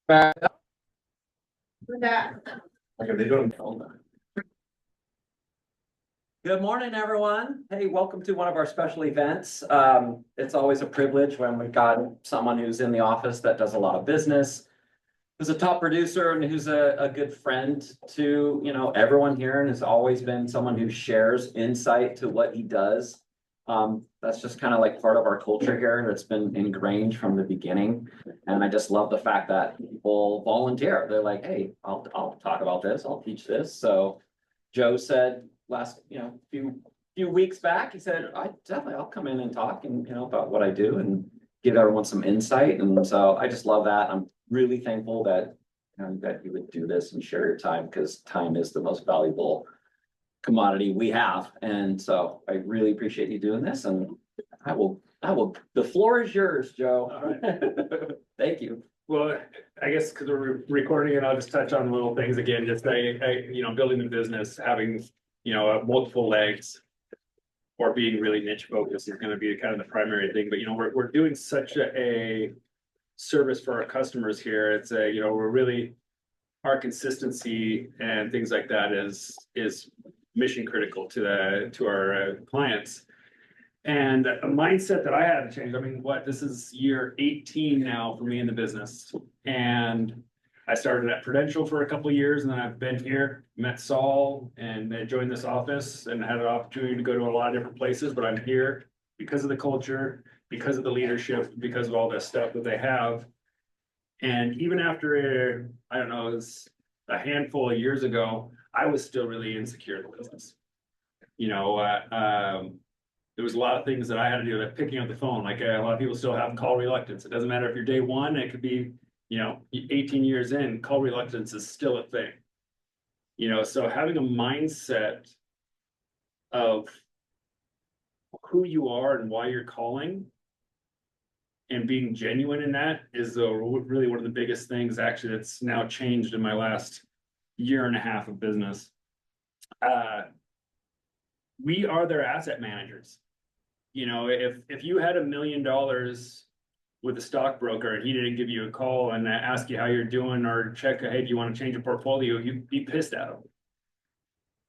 Back. Okay, they don't film that. Good morning, everyone. Hey, welcome to one of our special events. It's always a privilege when we've got someone who's in the office that does a lot of business, who's a top producer and who's a good friend to, everyone here, and has always been someone who shares insight to what he does. That's just kind of like part of our culture here. That's been ingrained from the beginning. And I just love the fact that people volunteer. They're like, hey, I'll talk about this. I'll teach this. So Joe said last, few weeks back, he said, I'll come in and talk and, about what I do and give everyone some insight. And so I just love that. I'm really thankful that, that you would do this and share your time, because time is the most valuable commodity we have. And so I really appreciate you doing this, and the floor is yours, Joe. All right. Thank you. Well, I guess because we're recording it, I'll just touch on little things again, just building the business, having, multiple legs or being really niche focused is going to be kind of the primary thing. But, we're doing such a service for our customers here. It's we're really, our consistency and things like that is mission critical to our clients. And a mindset that I had to change. I mean, this is year 18 now for me in the business. And I started at Prudential for a couple of years, and then I've been here, met Saul, and joined this office and had an opportunity to go to a lot of different places. But I'm here because of the culture, because of the leadership, because of all this stuff that they have. And even after, I don't know, it was a handful of years ago, I was still really insecure in the business. There was a lot of things that I had to do, like picking up the phone. Like a lot of people still have call reluctance. It doesn't matter if you're day one, it could be, 18 years in, call reluctance is still a thing. So having a mindset of who you are and why you're calling and being genuine in that is really one of the biggest things actually that's now changed in my last year and a half of business. We are their asset managers. If you had $1 million with a stockbroker and he didn't give you a call and ask you how you're doing or check, hey, do you want to change your portfolio? You'd be pissed at him.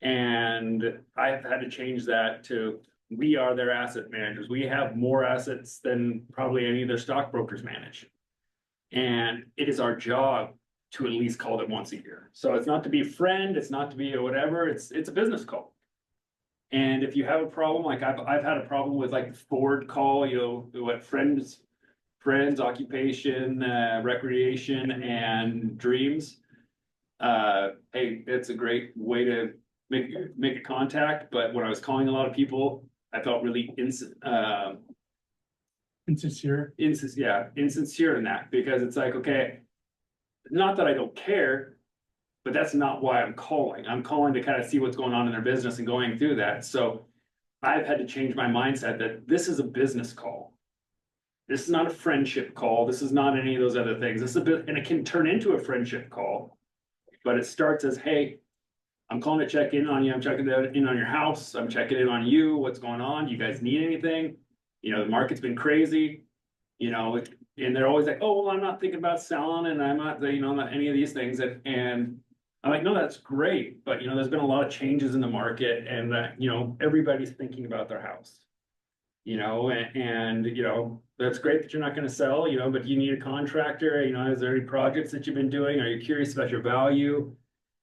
And I've had to change that to, we are their asset managers. We have more assets than probably any of their stockbrokers manage. And it is our job to at least call them once a year. So it's not to be a friend, it's not to be a whatever, it's a business call. And if you have a problem, like I've had a problem with like Ford call, what friends, occupation, recreation, and dreams. Hey, it's a great way to make a contact. But when I was calling a lot of people, I felt really insincere in that, because it's like, okay, not that I don't care, but that's not why I'm calling. I'm calling to kind of see what's going on in their business and going through that. So I've had to change my mindset that this is a business call. This is not a friendship call. This is not any of those other things. This is and it can turn into a friendship call, but it starts as, hey, I'm calling to check in on you. I'm checking in on your house. I'm checking in on you. What's going on? You guys need anything? The market's been crazy, and they're always like, oh, well, I'm not thinking about selling, and I'm not, not any of these things. And I'm like, no, that's great. But, there's been a lot of changes in the market, and, everybody's thinking about their house, and that's great that you're not going to sell, but you need a contractor, is there any projects that you've been doing? Are you curious about your value?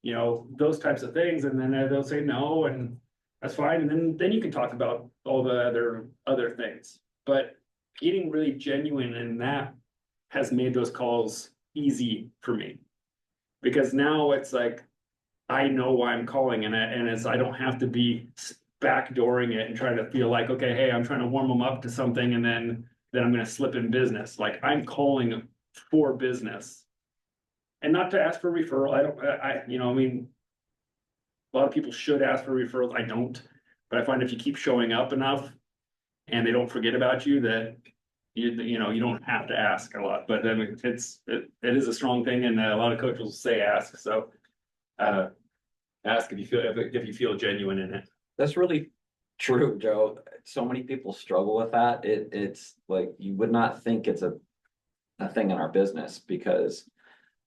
Those types of things. And then they'll say no, and that's fine. And then you can talk about all the other things, but getting really genuine in that has made those calls easy for me, because now it's like, I know why I'm calling, and I don't have to be backdooring it and trying to feel like, okay, hey, I'm trying to warm them up to something, and then I'm going to slip in business. Like, I'm calling for business. And not to ask for referral. A lot of people should ask for referrals. I don't, but I find if you keep showing up enough and they don't forget about you, that you don't have to ask a lot. But then it is a strong thing, and a lot of coaches will say ask. So ask if you feel genuine in it. That's really true, Joe. So many people struggle with that. It's like, you would not think it's a thing in our business, because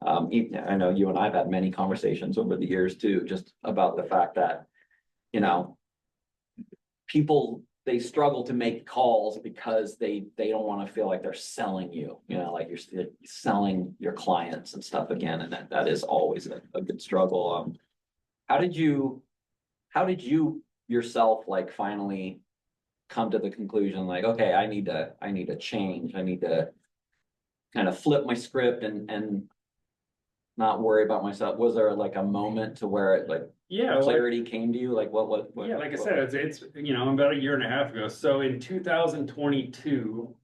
I know you and I've had many conversations over the years too, just about the fact that, you know, people, they struggle to make calls because they don't want to feel like they're selling you, like you're selling your clients and stuff again, and that is always a good struggle. How did you yourself like finally come to the conclusion like, okay, I need to change. I need to kind of flip my script and not worry about myself. Was there like a moment to where it like Yeah, like, clarity came to you? Like what yeah, like I said, it's about a year and a half ago. So in 2022,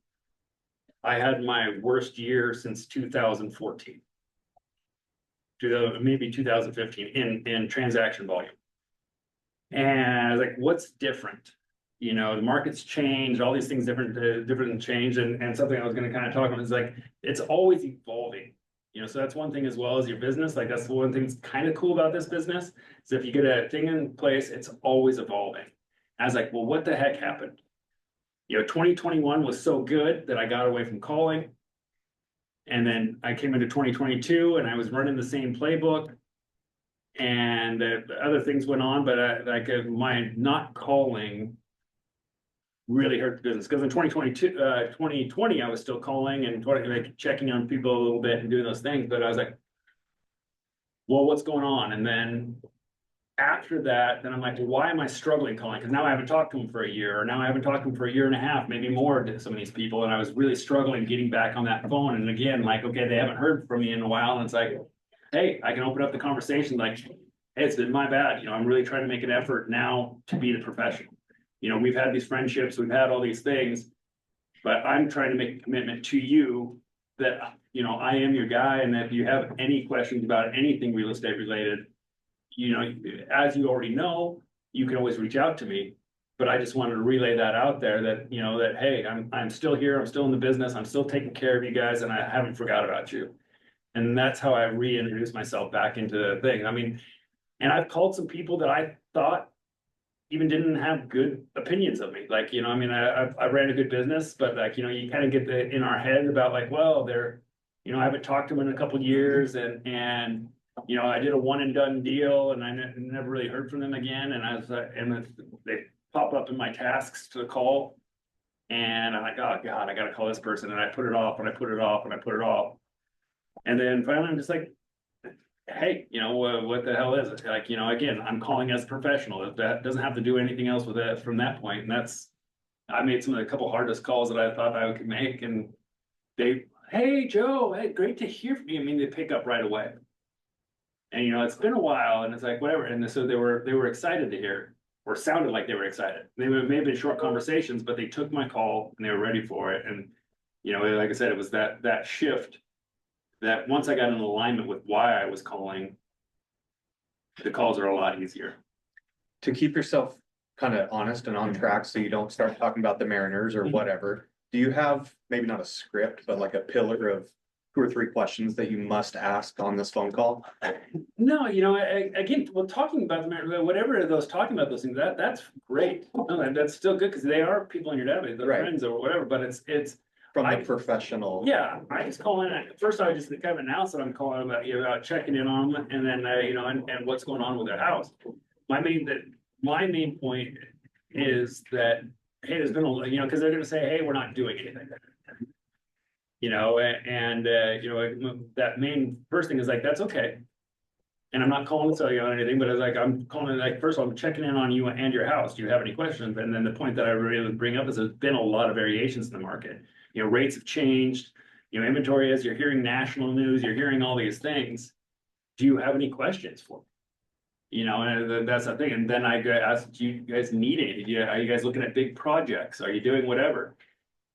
I had my worst year since 2014. Maybe 2015 in transaction volume. And I was like, what's different? The market's changed, all these things different and changed. And something I was going to kind of talk about is like, it's always evolving. So that's one thing as well as your business. Like that's the one thing that's kind of cool about this business. is if you get a thing in place, it's always evolving. I was like, well, what the heck happened? 2021 was so good that I got away from calling. And then I came into 2022 and I was running the same playbook. And other things went on, but my not calling really hurt the business because in 2020, I was still calling and checking on people a little bit and doing those things. But I was like, well, what's going on? And then after that, then I'm like, well, why am I struggling calling? Because now I haven't talked to them for a year, or now I haven't talked to them for a year and a half, maybe more to some of these people. And I was really struggling getting back on that phone. And again, like, okay, they haven't heard from me in a while. And it's like, hey, I can open up the conversation like, hey, it's been my bad. I'm really trying to make an effort now to be the professional. We've had these friendships, we've had all these things, but I'm trying to make a commitment to you that, I am your guy. And that if you have any questions about anything real estate related, as you already know, you can always reach out to me. But I just wanted to relay that out there that, that, hey, I'm still here. I'm still in the business. I'm still taking care of you guys and I haven't forgot about you. And that's how I reintroduced myself back into the thing. I mean, and I've called some people that I thought even didn't have good opinions of me. Like, I ran a good business, but like, you kind of get in our head about like, well, I haven't talked to them in a couple of years and I did a one and done deal and I never really heard from them again. And I was they pop up in my tasks to call and I'm like, oh God, I got to call this person. And I put it off and I put it off and I put it off. And then finally I'm just like, hey, what the hell is it? Like, again, I'm calling as a professional. That doesn't have to do anything else with it from that point. And I made some of the couple hardest calls that I thought I could make. And hey, Joe, hey, great to hear from you. I mean, they pick up right away. And, it's been a while and it's like, whatever. And so they were excited to hear or sounded like they were excited. They may have been short conversations, but they took my call and they were ready for it. And, like I said, it was that shift that once I got in alignment with why I was calling, the calls are a lot easier. To keep yourself kind of honest and on track so you don't start talking about the Mariners or whatever, do you have maybe not a script, but like a pillar of 2 or 3 questions that you must ask on this phone call? No, again, well, talking about the Mariners, whatever those talking about those things, that's great. No, that's still good because they are people in your database, they're friends or whatever, but it's from the professional. Yeah, I just call in. First, I just kind of announce that I'm calling about checking in on them, and then and what's going on with their house. My main point is that hey, there's been a because they're going to say hey, we're not doing anything. That main first thing is like that's okay, and I'm not calling to tell you on anything, but it's like I'm calling like first of all I'm checking in on you and your house. Do you have any questions? And then the point that I really bring up is there's been a lot of variations in the market. Rates have changed, inventory as you're hearing national news, you're hearing all these things. Do you have any questions for me? And that's the thing. And then I ask, do you guys need anything? Are you guys looking at big projects? Are you doing whatever?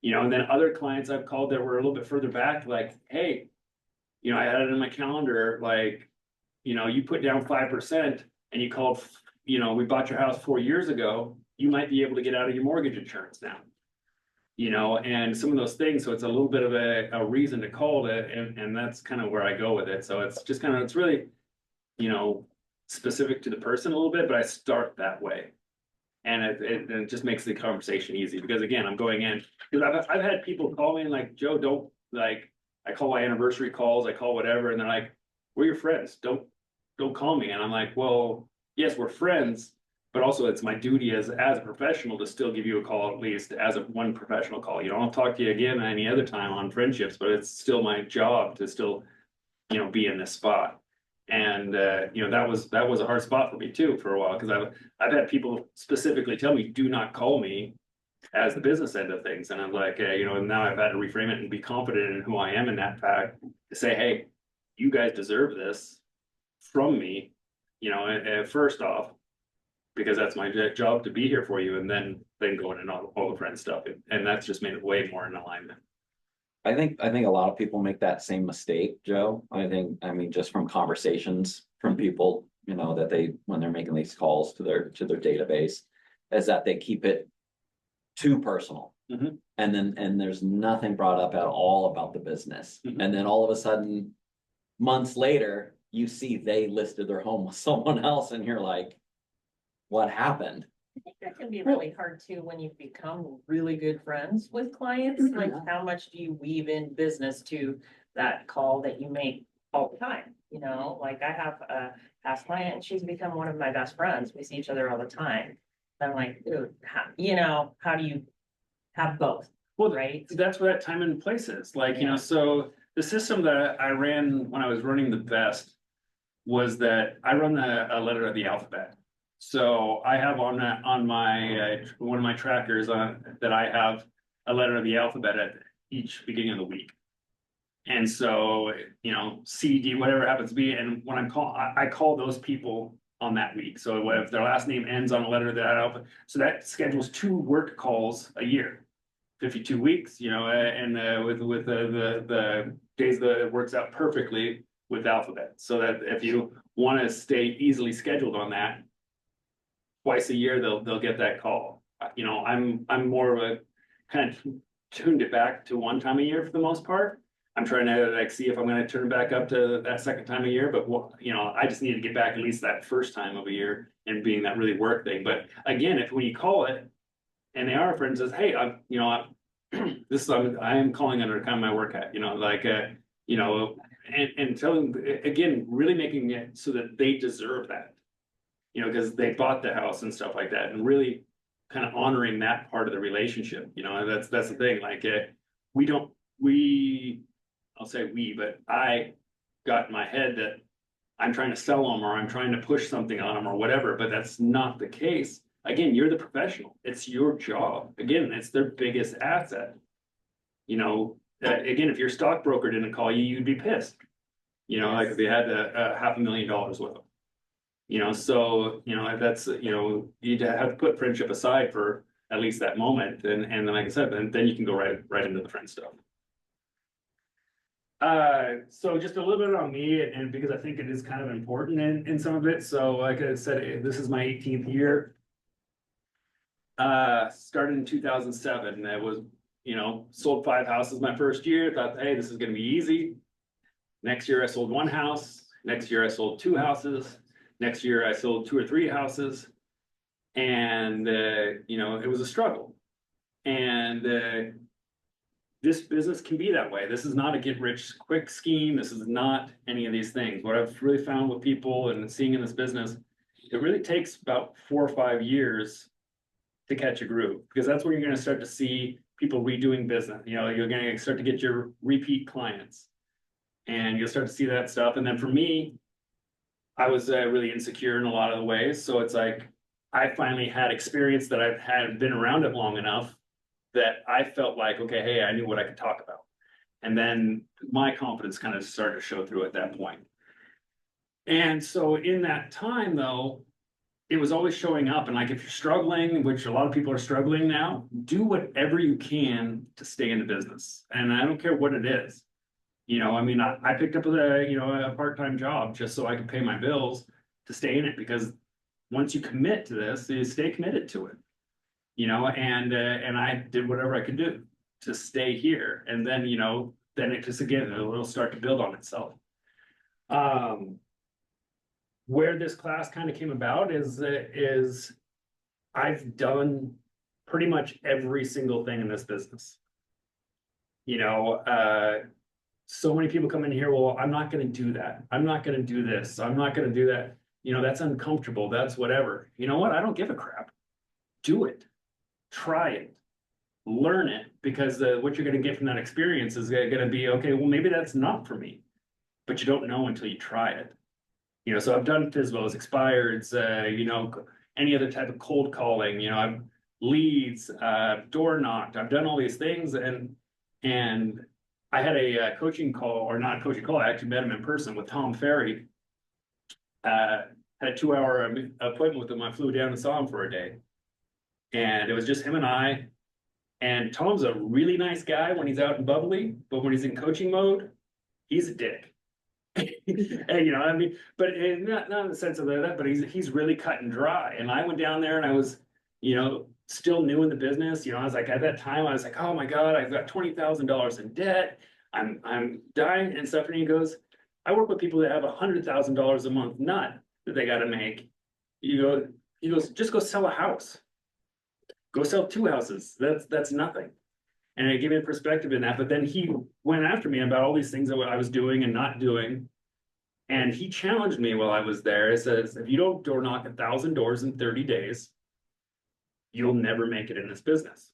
And then other clients I've called that were a little bit further back, like, hey, I had it in my calendar, like, you put down 5% and you called, we bought your house 4 years ago, you might be able to get out of your mortgage insurance now. And some of those things. So it's a little bit of a reason to call it. And that's kind of where I go with it. So it's just it's really, specific to the person a little bit, but I start that way. And it just makes the conversation easy because again, I'm going in because I've had people call me and like, Joe, don't like, I call my anniversary calls, I call whatever, and they're like, we're your friends, don't call me. And I'm like, well, yes, we're friends, but also it's my duty as a professional to still give you a call, at least as a one professional call. You know, I'll talk to you again any other time on friendships, but it's still my job to still, you know, be in this spot. And you know, that was a hard spot for me too for a while, because I've had people specifically tell me, do not call me as the business end of things. And I'm like, you know, now I've had to reframe it and be confident in who I am in that fact to say, hey, you guys deserve this from me, you know, first off, because that's my job to be here for you, and then go into all the friend stuff. And that's just made it way more in alignment. I think a lot of people make that same mistake, Joe. I mean, just from conversations from people, you know, that when they're making these calls to their database, is that they keep it too personal. Mhm. And there's nothing brought up at all about the business. Mhm. And then all of a sudden, months later, you see they listed their home with someone else, and you're like, what happened? I think that can be really hard too, when you've become really good friends with clients, like how much do you weave in business to that call that you make all the time? You know, like I have a past client and she's become one of my best friends. We see each other all the time. I'm like, dude, how do you have both? Well, Right? that's where that time and place is. Like, you know, so the system that I ran when I was running the best was that I run a letter of the alphabet. So I have on my one of my trackers that I have a letter of the alphabet at each beginning of the week. And so, you know, C, D, whatever it happens to be. And when I call those people on that week. So if their last name ends on a letter of that alphabet, so that schedules 2 work calls a year, 52 weeks, you know, and with the days that it works out perfectly with alphabet. So that if you want to stay easily scheduled on that, twice a year they'll get that call. You know, I'm more of a kind of tuned it back to 1 time a year for the most part. I'm trying to like see if I'm going to turn it back up to that 2nd time a year, but you know, I just need to get back at least that 1st time of a year and being that really work thing. But again, if when you call it and they are friends, says, hey, you know, I am calling under kind of my work hat, you know, like you know, and telling again, really making it so that they deserve that, you know, because they bought the house and stuff like that, and really kind of honoring that part of the relationship, you know. And that's the thing. Like I'll say we, but I got in my head that I'm trying to sell them or I'm trying to push something on them or whatever, but that's not the case. Again, you're the professional. It's your job. Again, it's their biggest asset. You know, again, if your stockbroker didn't call you, you'd be pissed. You know, like if they had a $500,000 with them. You know, so, you know, that's, you know, you have to put friendship aside for at least that moment. And then, like I said, then you can go right into the friend stuff. So just a little bit on me, and because I think it is kind of important in some of it. So like I said, this is my 18th year. Started in 2007. That was, you know, sold 5 houses my first year. Thought, hey, this is going to be easy. Next year I sold 1 house. Next year I sold 2 houses. Next year I sold 2 or 3 houses. And, you know, it was a struggle. And this business can be that way. This is not a get rich quick scheme. This is not any of these things. What I've really found with people and seeing in this business, it really takes about 4 or 5 years to catch a groove, because that's where you're going to start to see people redoing business. You know, you're going to start to get your repeat clients, and you'll start to see that stuff. And then for me, I was really insecure in a lot of the ways. So it's like, I finally had experience that I've had been around it long enough that I felt like, okay, hey, I knew what I could talk about. And then my confidence kind of started to show through at that point. And so in that time though, it was always showing up. And like, if you're struggling, which a lot of people are struggling now, do whatever you can to stay in the business. And I don't care what it is. You know, I mean, I picked up a part-time job just so I could pay my bills to stay in it, because once you commit to this, you stay committed to it. You know, and I did whatever I could do to stay here. And then, you know, then it just, again, it'll start to build on itself. Where this class kind of came about is I've done pretty much every single thing in this business. You know, so many people come in here, well, I'm not gonna do that. I'm not gonna do this. I'm not gonna do that. You know, that's uncomfortable. That's whatever. You know what? I don't give a crap. Do it. Try it. Learn it, because what you're gonna get from that experience is gonna be, okay, well, maybe that's not for me. But you don't know until you try it. You know, so I've done FISBOs, expireds, you know, any other type of cold calling, you know, I've leads, door knocked, I've done all these things, and I had a coaching call, or not a coaching call, I actually met him in person with Tom Ferry. Had a 2 hour appointment with him. I flew down and saw him for a day. And it was just him and I. And Tom's a really nice guy when he's out and bubbly, but when he's in coaching mode, he's a dick. And, you know, I mean, but not in the sense of that, but he's really cut and dry. And I went down there and I was, you know, still new in the business. You know, I was like, at that time, I was like, oh my God, I've got $20,000 in debt. I'm dying and stuff. And he goes, I work with people that have $100,000 a month nut that they got to make. You go, he goes, just go sell a house. Go sell 2 houses. That's nothing. And it gave me a perspective in that. But then he went after me about all these things that I was doing and not doing. And he challenged me while I was there. It says, if you don't door knock 1,000 doors in 30 days, you'll never make it in this business.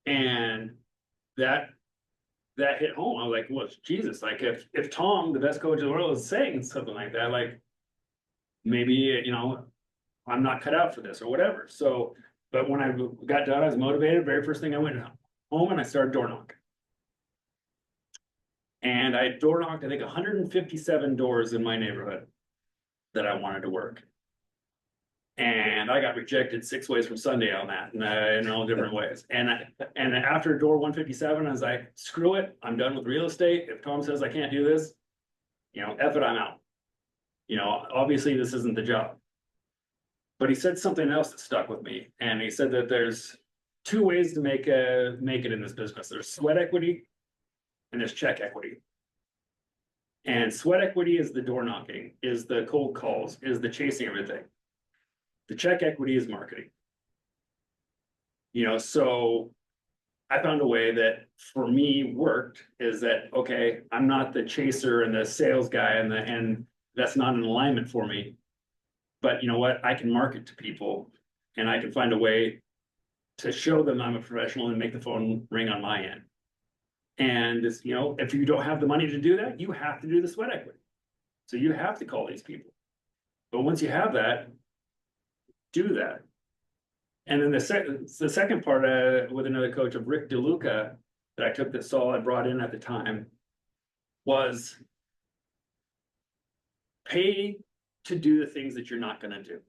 And that hit home. I was like, well, Jesus, like if Tom, the best coach in the world, is saying something like that, like maybe, you know, I'm not cut out for this or whatever. So, but when I got done, I was motivated. Very first thing I went home and I started door knocking. And I door knocked, I think, 157 doors in my neighborhood that I wanted to work. And I got rejected 6 ways from Sunday on that, in all different ways. And after door 157, I was like, screw it, I'm done with real estate. If Tom says I can't do this, you know, F it, I'm out. You know, obviously this isn't the job. But he said something else that stuck with me. And he said that there's 2 ways to make it in this business. There's sweat equity and there's check equity. And sweat equity is the door knocking, is the cold calls, is the chasing everything. The check equity is marketing. You know, so I found a way that for me worked, is that, okay, I'm not the chaser and the sales guy, and that's not an alignment for me. But you know what? I can market to people and I can find a way to show them I'm a professional and make the phone ring on my end. And it's, you know, if you don't have the money to do that, you have to do the sweat equity. So you have to call these people. But once you have that, do that. And then the second part with another coach of Rick DeLuca that I took that Saul had brought in at the time was pay to do the things that you're not going to do.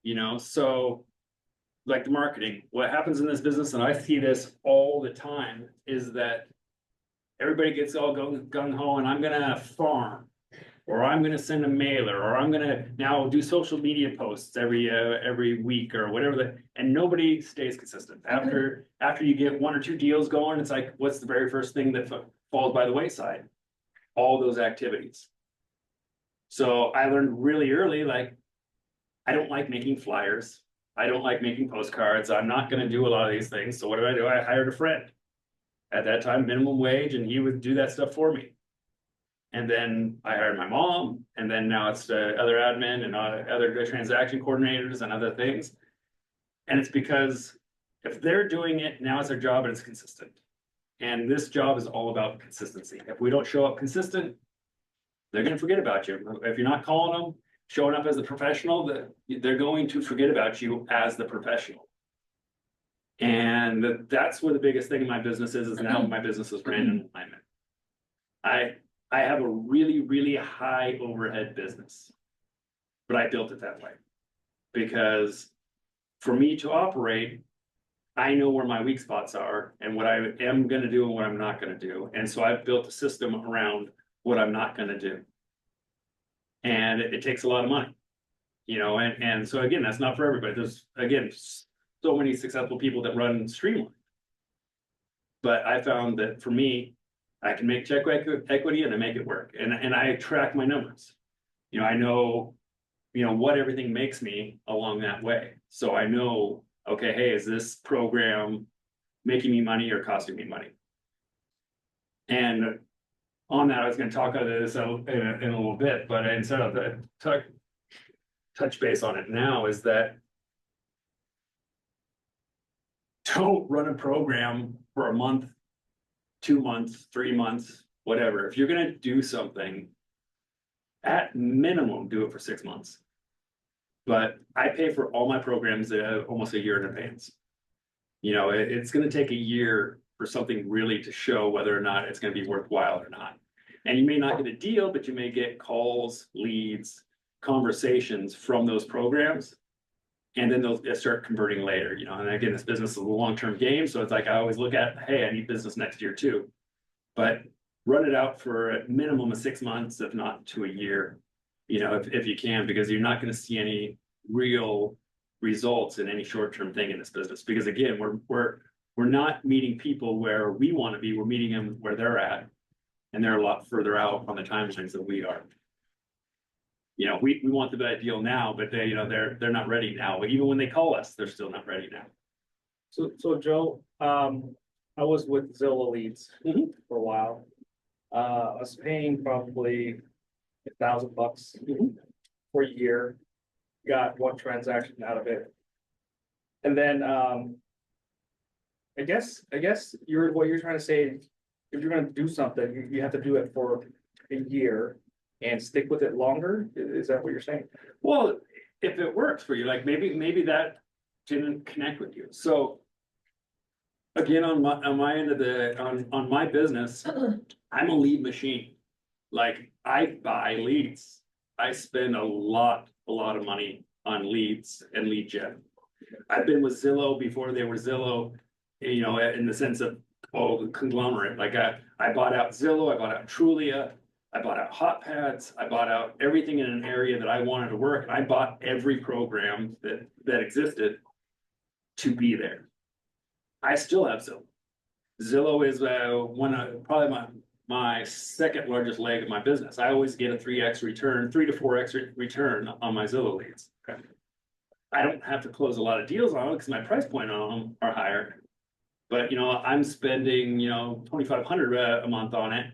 You know, so like the marketing, what happens in this business, and I see this all the time, is that everybody gets all gung-ho and I'm going to farm, or I'm going to send a mailer, or I'm going to now do social media posts every week or whatever, and nobody stays consistent. After you get 1 or 2 deals going, it's like, what's the very first thing that falls by the wayside? All those activities. So I learned really early, like, I don't like making flyers. I don't like making postcards. I'm not going to do a lot of these things. So what do? I hired a friend at that time, minimum wage, and he would do that stuff for me. And then I hired my mom, and then now it's other admin and other transaction coordinators and other things. And it's because if they're doing it, now it's their job and it's consistent. And this job is all about consistency. If we don't show up consistent, they're going to forget about you. If you're not calling them, showing up as a professional, they're going to forget about you as the professional. And that's where the biggest thing in my business is now my business is brand and alignment. I have a really, really high overhead business, but I built it that way because for me to operate, I know where my weak spots are and what I am going to do and what I'm not going to do. And so I've built a system around what I'm not going to do. And it takes a lot of money, you know, and so again, that's not for everybody. There's, again, so many successful people that run Streamline. But I found that for me, I can make check equity and I make it work. And I track my numbers. You know, I know, you know, what everything makes me along that way. So I know, okay, hey, is this program making me money or costing me money. And on that, I was gonna talk about this in a little bit, but instead of the touch base on it now is that don't run a program for a month, 2 months, 3 months, whatever. If you're gonna do something, at minimum, do it for 6 months. But I pay for all my programs almost a year in advance. You know, it's gonna take a year for something really to show whether or not it's gonna be worthwhile or not. And you may not get a deal, but you may get calls, leads, conversations from those programs. And then they'll start converting later, you know, and again, this business is a long-term game. So it's like, I always look at, hey, I need business next year too. But run it out for a minimum of 6 months, if not to a year, you know, if you can, because you're not going to see any real results in any short-term thing in this business. Because again, we're not meeting people where we want to be, we're meeting them where they're at. And they're a lot further out on the timelines than we are. You know, we want the bad deal now, but they, you know, they're not ready now. But even when they call us, they're still not ready now. So Joe, I was with Zillow Leads for a while. I was paying probably $1,000 for a year. Got one transaction out of it. And then, I guess what you're trying to say, if you're gonna do something, you have to do it for a year and stick with it longer. Is that what you're saying? Well, if it works for you, like maybe that didn't connect with you. So again, on my end of on my business, I'm a lead machine. Like I buy leads. I spend a lot of money on leads and lead gen. I've been with Zillow before they were Zillow, you know, in the sense of the conglomerate. Like I bought out Zillow, I bought out Trulia, I bought out Hot Pads, I bought out everything in an area that I wanted to work. I bought every program that existed to be there. I still have Zillow. Zillow is probably my second largest leg of my business. I always get a 3x return, 3 to 4x return on my Zillow leads. Okay. I don't have to close a lot of deals on them because my price point on them are higher. But you know, I'm spending, you know, $2,500 a month on it,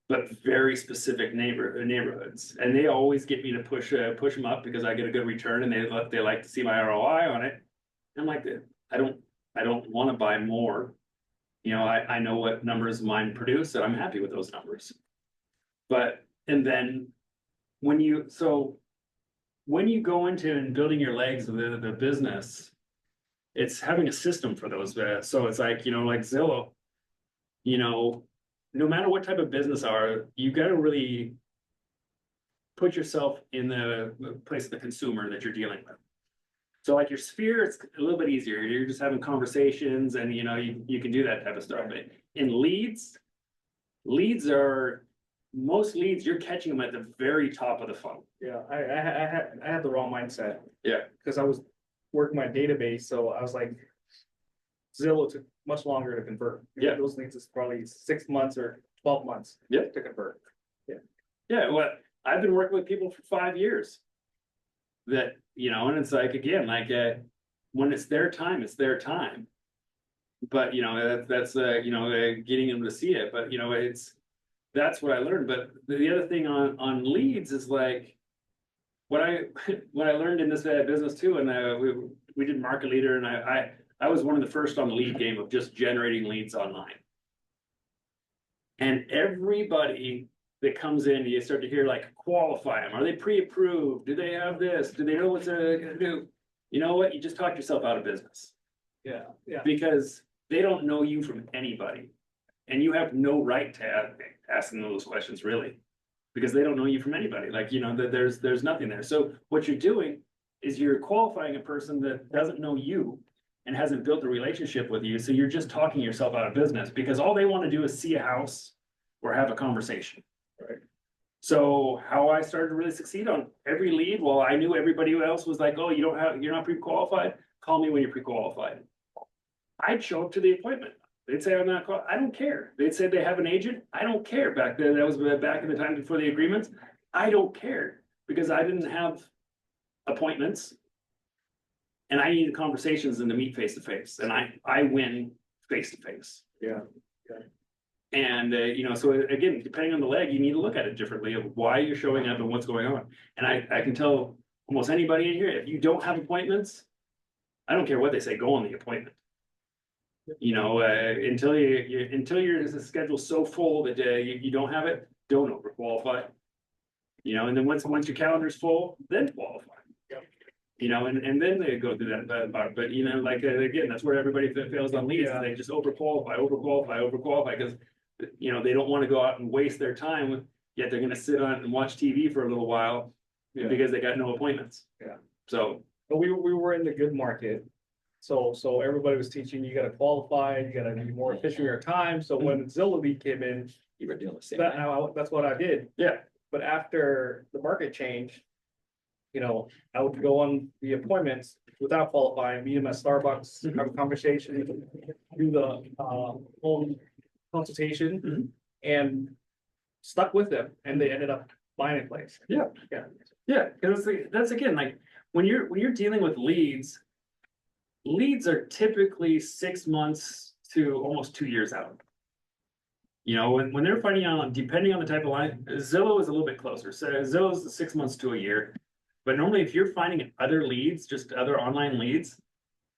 but very specific neighborhoods. And they always get me to push them up because I get a good return and they like to see my ROI on it. And I'm like, I don't want to buy more. You know, I know what numbers mine produce and I'm happy with those numbers. But, and then when you go into and building your legs of the business, it's having a system for those. So it's like, you know, like Zillow, you know, no matter what type of business you got to really put yourself in the place of the consumer that you're dealing with. So like your sphere, it's a little bit easier. You're just having conversations and, you know, you can do that type of stuff. But in leads most leads, you're catching them at the very top of the funnel. Yeah, I had the wrong mindset. Yeah. Because I was working my database, so I was like, Zillow took much longer to convert. Yeah. Those leads is probably 6 months or 12 months. Yeah. To convert. Yeah, well, I've been working with people for 5 years. That, you know, and it's like, again, like when it's their time, it's their time. But, you know, that's you know, getting them to see it. But, you know, that's what I learned. But the other thing on leads is like, what I learned in this business too, and we did market leader, and I was one of the first on the lead game of just generating leads online. And everybody that comes in, you start to hear like qualify them. Are they pre-approved? Do they have this? Do they know what they're gonna do? You know what? You just talk yourself out of business. Yeah. Because they don't know you from anybody. And you have no right to ask them those questions really. Because they don't know you from anybody. Like, you know, there's nothing there. So what you're doing is you're qualifying a person that doesn't know you and hasn't built a relationship with you. So you're just talking yourself out of business because all they want to do is see a house or have a conversation. Right. So how I started to really succeed on every lead, well, I knew everybody else was like, oh, you're not pre-qualified. Call me when you're pre-qualified. I'd show up to the appointment. They'd say, I'm not, I don't care. They'd say they have an agent. I don't care. Back then, that was back in the time before the agreements. I don't care because I didn't have appointments and I needed conversations and to meet face to face. And I win face to face. Yeah. And, you know, so again, depending on the leg, you need to look at it differently of why you're showing up and what's going on. And I can tell almost anybody in here, if you don't have appointments, I don't care what they say, go on the appointment. You know, until until your schedule's so full that you don't have it, don't overqualify. You know, and then once your calendar's full, then qualify. You know, and then they go through that part, but you know, like, again, that's where everybody fails on leads, Yeah. they just overqualify, because, you know, they don't wanna go out and waste their time, yet they're gonna sit on and watch TV for a little while, Yeah. because they got no appointments. Yeah. So, But we were in the good market. So everybody was teaching, you gotta qualify, you gotta be more efficient with your time. So when Zillow Lead came in, You were doing the same. that's what I did. yeah, But after the market changed, you know, I would go on the appointments without qualifying, meet them at Starbucks, have a conversation, do the home consultation and stuck with them and they ended up buying a place. yeah, because that's again, like, when you're dealing with leads are typically 6 months to almost 2 years out. You know, when they're finding out, depending on the type of line, Zillow is a little bit closer. So Zillow is 6 months to a year. But normally if you're finding other leads, just other online leads,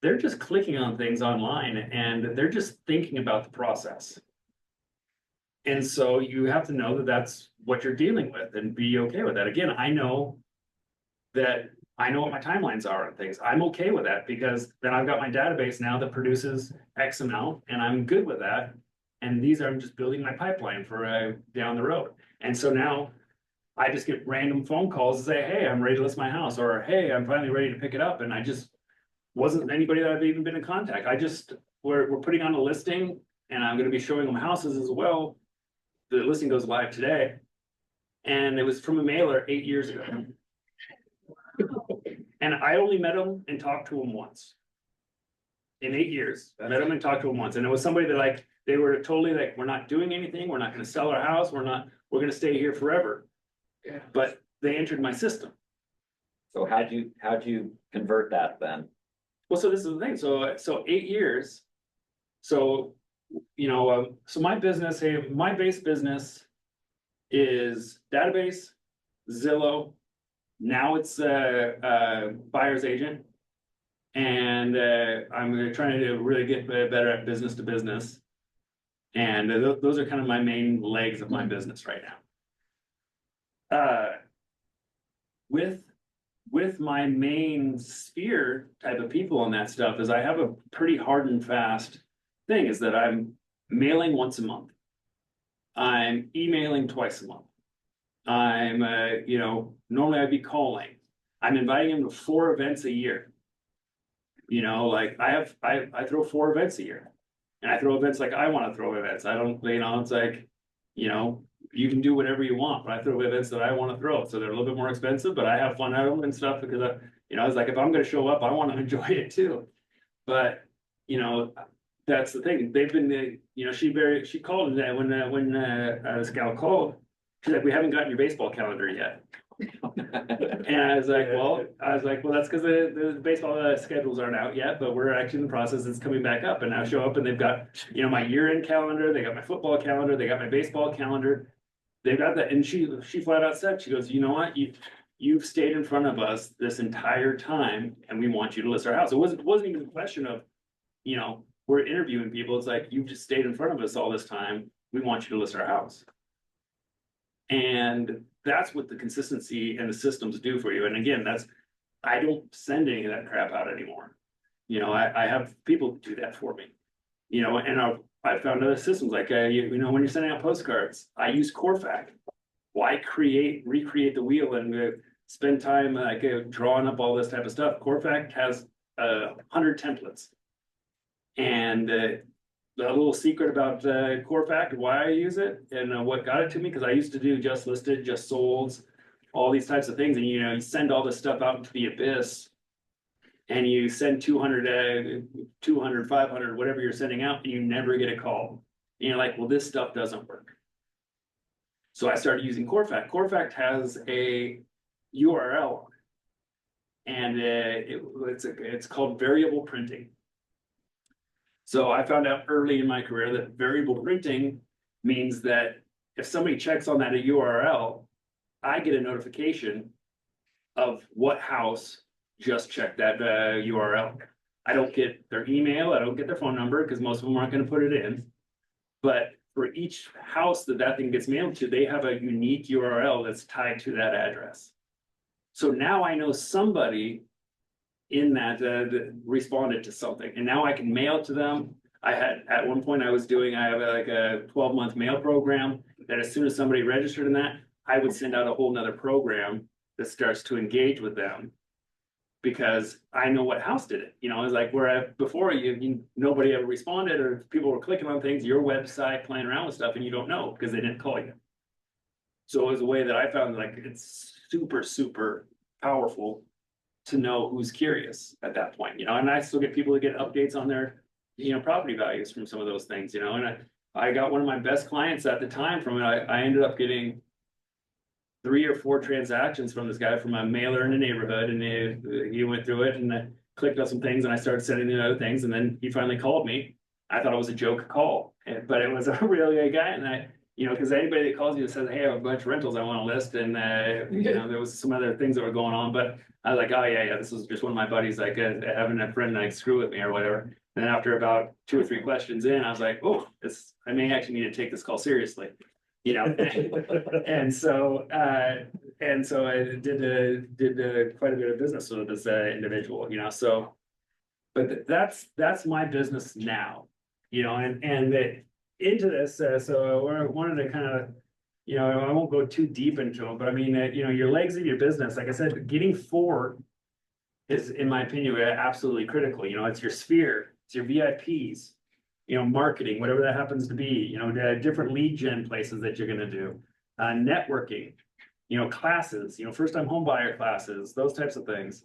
they're just clicking on things online and they're just thinking about the process. And so you have to know that that's what you're dealing with and be okay with that. Again, I know what my timelines are and things. I'm okay with that because then I've got my database now that produces X amount and I'm good with that. And I'm just building my pipeline for down the road. And so now I just get random phone calls and say, hey, I'm ready to list my house, or hey, I'm finally ready to pick it up. And I just wasn't anybody that I've even been in contact. We're putting on a listing and I'm gonna be showing them houses as well. The listing goes live today. And it was from a mailer 8 years ago. And I only met him and talked to him once. In 8 years, I met him and talked to him once. And it was somebody that, like, they were totally like, we're not doing anything, we're not gonna sell our house, we're gonna stay here forever. Yeah. But they entered my system. So how'd you convert that then? Well, so this is the thing, so 8 years. So, you know, so my business, my base business is database, Zillow. Now it's buyer's agent. And I'm trying to really get better at business to business. And those are kind of my main legs of my business right now. With my main sphere type of people and that stuff is I have a pretty hard and fast thing is that I'm mailing once a month. I'm emailing twice a month. I'm, you know, normally I'd be calling. I'm inviting them to 4 events a year. You know, like I throw 4 events a year. And I throw events like I want to throw events. I don't, you know, it's like, you know, you can do whatever you want, but I throw events that I want to throw. So they're a little bit more expensive, but I have fun at them and stuff because you know, it's like if I'm gonna show up, I want to enjoy it too. But, you know, that's the thing. They've been, you know, she called when this gal called, she's like, we haven't gotten your baseball calendar yet. And I was like, well, that's because the baseball schedules aren't out yet, but we're actually in the process. It's coming back up, and now show up and they've got, you know, my year-end calendar, they got my football calendar, they got my baseball calendar, they've got that. And she flat out said, she goes, you know what, you've stayed in front of us this entire time, and we want you to list our house. It wasn't even a question of, you know, we're interviewing people. It's like you've just stayed in front of us all this time. We want you to list our house. And that's what the consistency and the systems do for you. And again, I don't send any of that crap out anymore. You know, I have people do that for me. You know, and I found other systems like, you know, when you're sending out postcards, I use Corfac. Why recreate the wheel and spend time like drawing up all this type of stuff? Corfac has 100 templates. And the little secret about Corfac, why I use it and what got it to me, because I used to do just listed, just solds, all these types of things. And, you know, you send all this stuff out into the abyss and you send 200, 500, whatever you're sending out, and you never get a call. And you're like, well, this stuff doesn't work. So I started using Corfac. Corfac has a URL on it, and it's called variable printing. So I found out early in my career that variable printing means that if somebody checks on that URL, I get a notification of what house just checked that URL. I don't get their email, I don't get their phone number, because most of them aren't gonna put it in. But for each house that thing gets mailed to, they have a unique URL that's tied to that address. So now I know somebody in that responded to something, and now I can mail it to them. I had, at one point I have like a 12-month mail program that as soon as somebody registered in that, I would send out a whole nother program that starts to engage with them. Because I know what house did it, it's like where before nobody ever responded, or people were clicking on things, your website, playing around with stuff, and you don't know because they didn't call you. So it was a way that I found like it's super, super powerful to know who's curious at that point, and I still get people to get updates on their, property values from some of those things, and I got one of my best clients at the time from it. I ended up getting 3 or 4 transactions from this guy from a mailer in the neighborhood, and he went through it and I clicked on some things and I started sending the other things, and then he finally called me. I thought it was a joke call, but it was a really good guy, and because anybody that calls you and says, hey, I have a bunch of rentals I want to list, and there was some other things that were going on, but I was like, oh yeah, this was just one of my buddies, like having a friend like screw with me or whatever. And then after about 2 or 3 questions in, I was like, oh, I may actually need to take this call seriously. And so I did quite a bit of business with this individual, so. But that's my business now, and into this, so I wanted to kind of, I won't go too deep into it, but I mean, your legs of your business, like I said, getting 4 is, in my opinion, absolutely critical. It's your sphere, it's your VIPs. Marketing, whatever that happens to be, the different lead gen places that you're gonna do, networking, classes, first time home buyer classes, those types of things.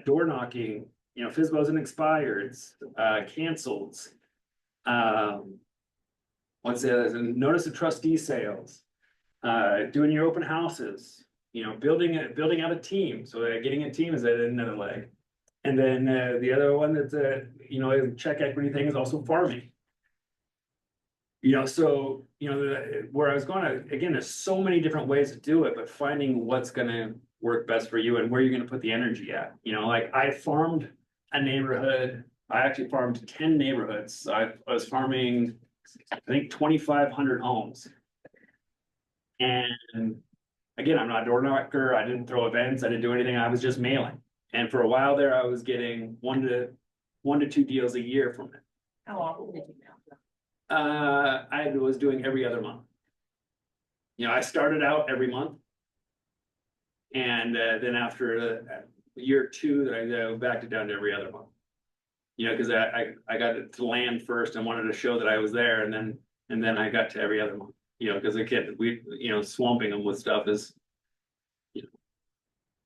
Door knocking, FSBOs and expireds, canceleds. What's the other, notice of trustee sales, doing your open houses, building out a team. So getting a team is another leg. And then the other one that's check equity thing is also farming. So where I was going to, again, there's so many different ways to do it, but finding what's gonna work best for you and where you're gonna put the energy at. Like I farmed a neighborhood. I actually farmed 10 neighborhoods. I was farming, I think, 2,500 homes. And again, I'm not a door knocker. I didn't throw events. I didn't do anything. I was just mailing. And for a while there, I was getting one to two deals a year from it. How often did you mail them? I was doing every other month. I started out every month. And then after year 2, I backed it down to every other month. Because I got to land first and wanted to show that I was there, and then I got to every other month. Because again, swamping them with stuff is.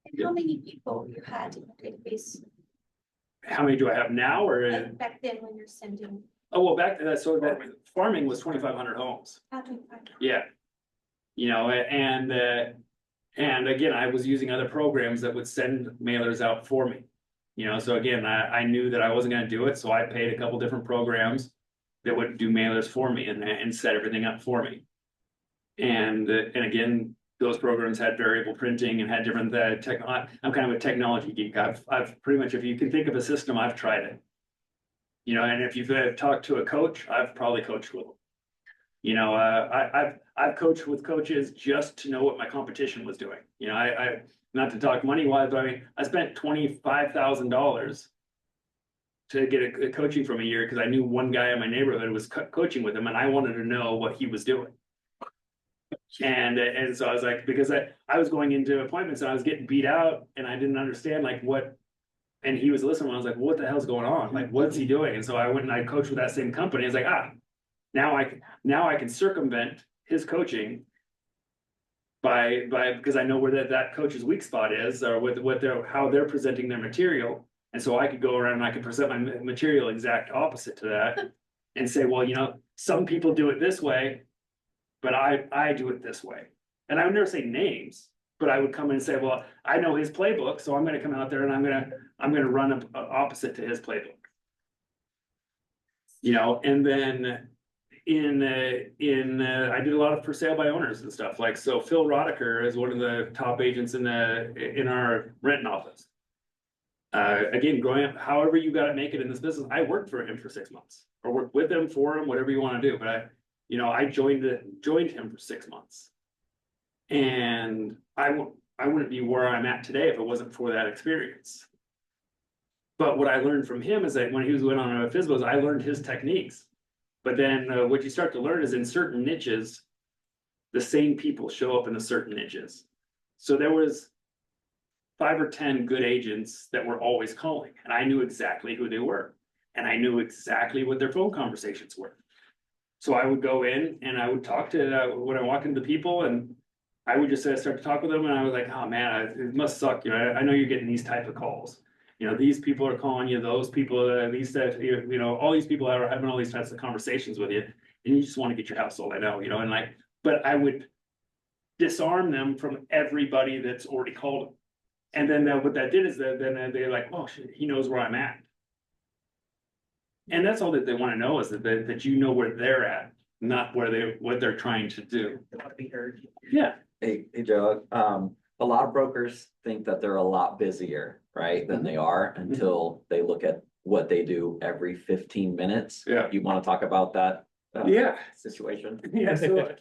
And how many people you had in the database? How many do I have now, or? Like back then when you're sending? Oh, well, back to that, so that farming was 2,500 homes. Yeah. And again, I was using other programs that would send mailers out for me. So again, I knew that I wasn't gonna do it, so I paid a couple different programs that would do mailers for me and set everything up for me. And again, those programs had variable printing and had different tech. I'm kind of a technology geek. I've pretty much, if you can think of a system, I've tried it. And if you've talked to a coach, I've probably coached with them. I've coached with coaches just to know what my competition was doing. I not to talk money wise, but I mean, I spent $25,000 to get a coaching from a year because I knew one guy in my neighborhood was coaching with him, and I wanted to know what he was doing. And so I was like, because I was going into appointments and I was getting beat out and I didn't understand like what, and he was listening. I was like, what the hell's going on? Like, what's he doing? And so I went and I coached with that same company. I was like, now I can circumvent his coaching by because I know where that coach's weak spot is, or how they're presenting their material. And so I could go around and I could present my material exact opposite to that and say, well, some people do it this way, but I do it this way. And I would never say names, but I would come in and say, well, I know his playbook, so I'm going to come out there and I'm going to run opposite to his playbook. You know, and then I did a lot of for sale by owners and stuff, like, so Phil Rodiker is one of the top agents in our renting office. Again, growing up, however you gotta make it in this business, I worked for him for 6 months, or worked with him, for him, whatever you wanna do, but I joined him for 6 months. And I wouldn't be where I'm at today if it wasn't for that experience. But what I learned from him is that when he was going on FISBOs, I learned his techniques. But then what you start to learn is in certain niches, the same people show up in the certain niches. So there was 5 or 10 good agents that were always calling, and I knew exactly who they were. And I knew exactly what their phone conversations were. So I would go in and I would talk to, when I walk into people, and I would just start to talk with them, and I was like, oh man, it must suck. I know you're getting these type of calls. These people are calling you, those people, these that, all these people that are having all these types of conversations with you, and you just want to get your house sold. I know, and but I would disarm them from everybody that's already called them. And then what that did is then they're like, oh shit, he knows where I'm at. And that's all that they want to know, is that you know where they're at, not what they're trying to do. They want to be heard. Yeah. Hey, Joe, a lot of brokers think that they're a lot busier, right, than they are until they look at what they do every 15 minutes. Yeah. You want to talk about that? Yeah. Situation? Yeah, so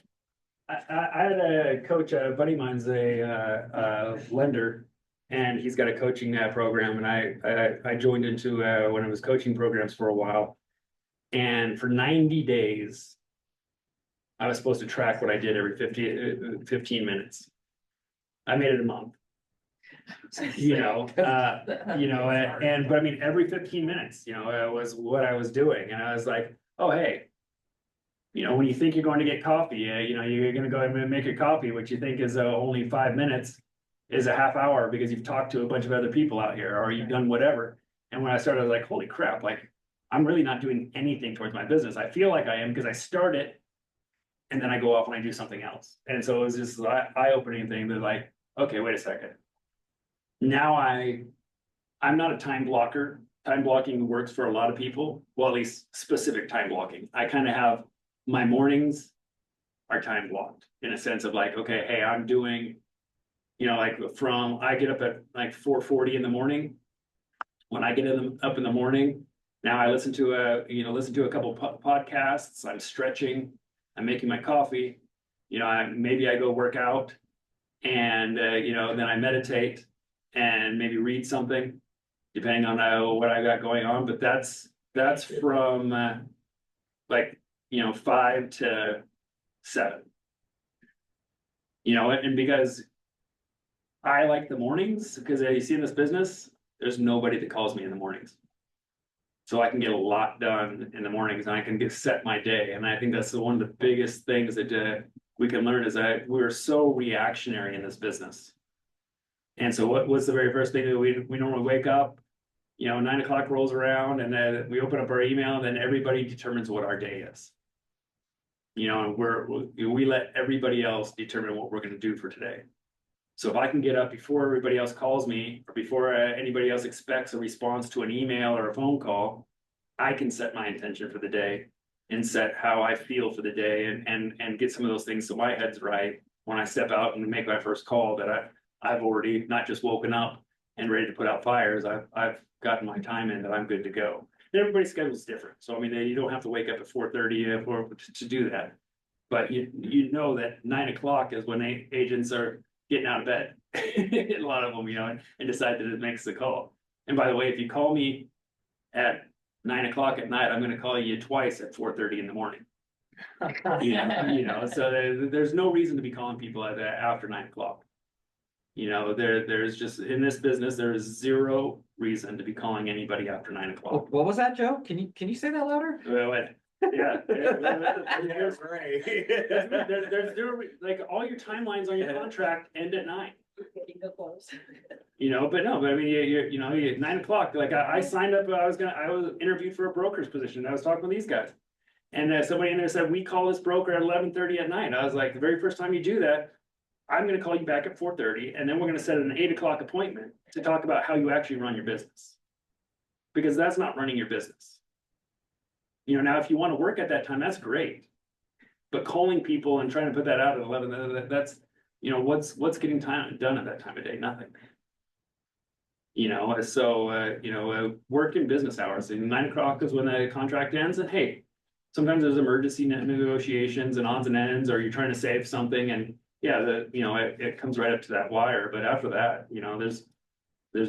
I had a coach, a buddy of mine's a lender, and he's got a coaching program, and I joined into one of his coaching programs for a while. And for 90 days, I was supposed to track what I did every 15 minutes. I made it a month. But I mean, every 15 minutes, was what I was doing. And I was like, oh, hey, when you think you're going to get coffee, you're going to go and make your coffee, which you think is only 5 minutes, is a half hour because you've talked to a bunch of other people out here, or you've done whatever. And when I started, I was like, holy crap, like, I'm really not doing anything towards my business. I feel like I am, because I start it and then I go off and I do something else. And so it was just an eye-opening thing that, like, okay, wait a second. Now I'm not a time blocker. Time blocking works for a lot of people. Well, at least specific time blocking. I kind of have my mornings are time blocked in a sense of like, okay, hey, I'm doing, I get up at like 4:40 in the morning. When I get up in the morning, now I listen to a couple podcasts. I'm stretching. I'm making my coffee. Maybe I go work out, and then I meditate and maybe read something, depending on what I got going on. But that's from 5 to 7. And because I like the mornings, because you see in this business, there's nobody that calls me in the mornings. So I can get a lot done in the mornings, and I can set my day. And I think that's one of the biggest things that we can learn, is that we're so reactionary in this business. And so what's the very first thing that we normally wake up, 9 o'clock rolls around, and then we open up our email, and then everybody determines what our day is. And we let everybody else determine what we're going to do for today. So if I can get up before everybody else calls me, or before anybody else expects a response to an email or a phone call, I can set my intention for the day and set how I feel for the day, and get some of those things so my head's right when I step out and make my first call, that I've already not just woken up and ready to put out fires. I've gotten my time in, that I'm good to go. And everybody's schedule is different. So I mean, you don't have to wake up at 4:30 to do that. But you know that 9 o'clock is when agents are getting out of bed. A lot of them, and decide that it makes the call. And by the way, if you call me at 9 o'clock at night, I'm going to call you twice at 4:30 in the morning. So there's no reason to be calling people after 9 o'clock. There's just, in this business, there is zero reason to be calling anybody after 9 o'clock. What was that, Joe? Can you say that louder? Yeah. There's like, all your timelines on your contract end at 9. Getting the calls. But I mean, you're 9 o'clock. Like I signed up. I was interviewed for a broker's position. I was talking with these guys, and somebody in there said, we call this broker at 11:30 at night. I was like, the very first time you do that, I'm going to call you back at 4:30, and then we're going to set an 8 o'clock appointment to talk about how you actually run your business, because that's not running your business. You know, now if you want to work at that time, that's great. But calling people and trying to put that out at 11, that's, you know, what's getting time done at that time of day? Nothing. You know, so, work in business hours, and 9 o'clock is when the contract ends, and hey, sometimes there's emergency negotiations and odds and ends, or you're trying to save something, and yeah, it comes right up to that wire, but after that, you know, there's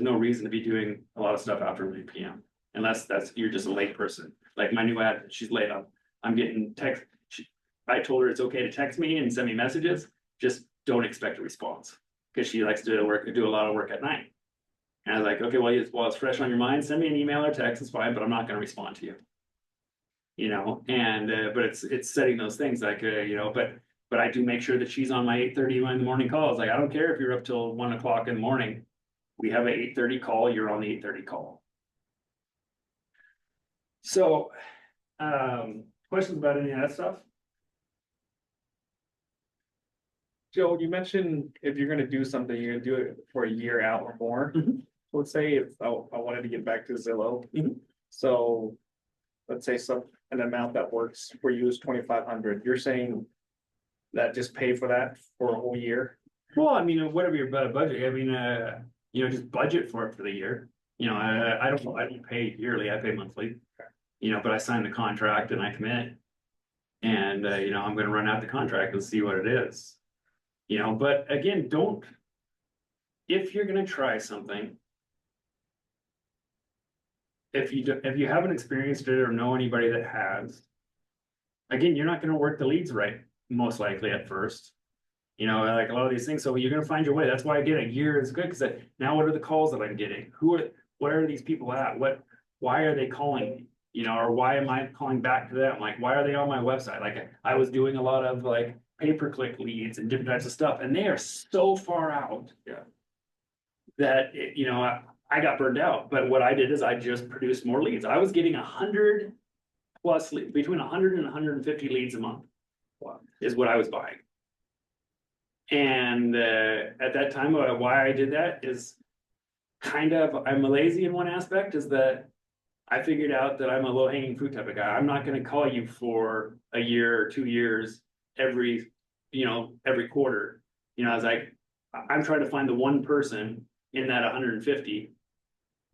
no reason to be doing a lot of stuff after 8 PM. Unless you're just a late person, like my new ad, she's late, I'm getting text, I told her it's okay to text me and send me messages, just don't expect a response. Cause she likes to do a lot of work at night. And I was like, okay, well, it's fresh on your mind, send me an email or text, it's fine, but I'm not gonna respond to you. You know, and, but it's setting those things like, but I do make sure that she's on my 8:30 in the morning calls, like, I don't care if you're up till 1 o'clock in the morning. We have an 8:30 call, you're on the 8:30 call. So, questions about any of that stuff? Joe, you mentioned if you're gonna do something, you're gonna do it for a year out or more. Mhm. Let's say if I wanted to get back to Zillow. Mhm. So let's say an amount that works for you is 2,500. You're saying that just pay for that for a whole year? Well, I mean, whatever your budget, I mean, just budget for it for the year. You know, I don't pay yearly, I pay monthly. You know, but I sign the contract and I commit. And, I'm gonna run out the contract and see what it is. You know, but again, if you're gonna try something. If you haven't experienced it or know anybody that has. Again, you're not gonna work the leads right, most likely at first. You know, like a lot of these things, so you're gonna find your way, that's why I get a year is good, because now what are the calls that I'm getting? What are these people at? Why are they calling me? You know, or why am I calling back to them? Like, why are they on my website? Like, I was doing a lot of like pay-per-click leads and different types of stuff, and they are so far out. Yeah. That, I got burned out, but what I did is I just produced more leads. I was getting 100 plus, between 100 and 150 leads a month. Is what I was buying. And at that time, why I did that is kind of, I'm lazy in one aspect, is that I figured out that I'm a low hanging fruit type of guy. I'm not gonna call you for a year or 2 years every quarter. You know, I was like, I'm trying to find the one person in that 150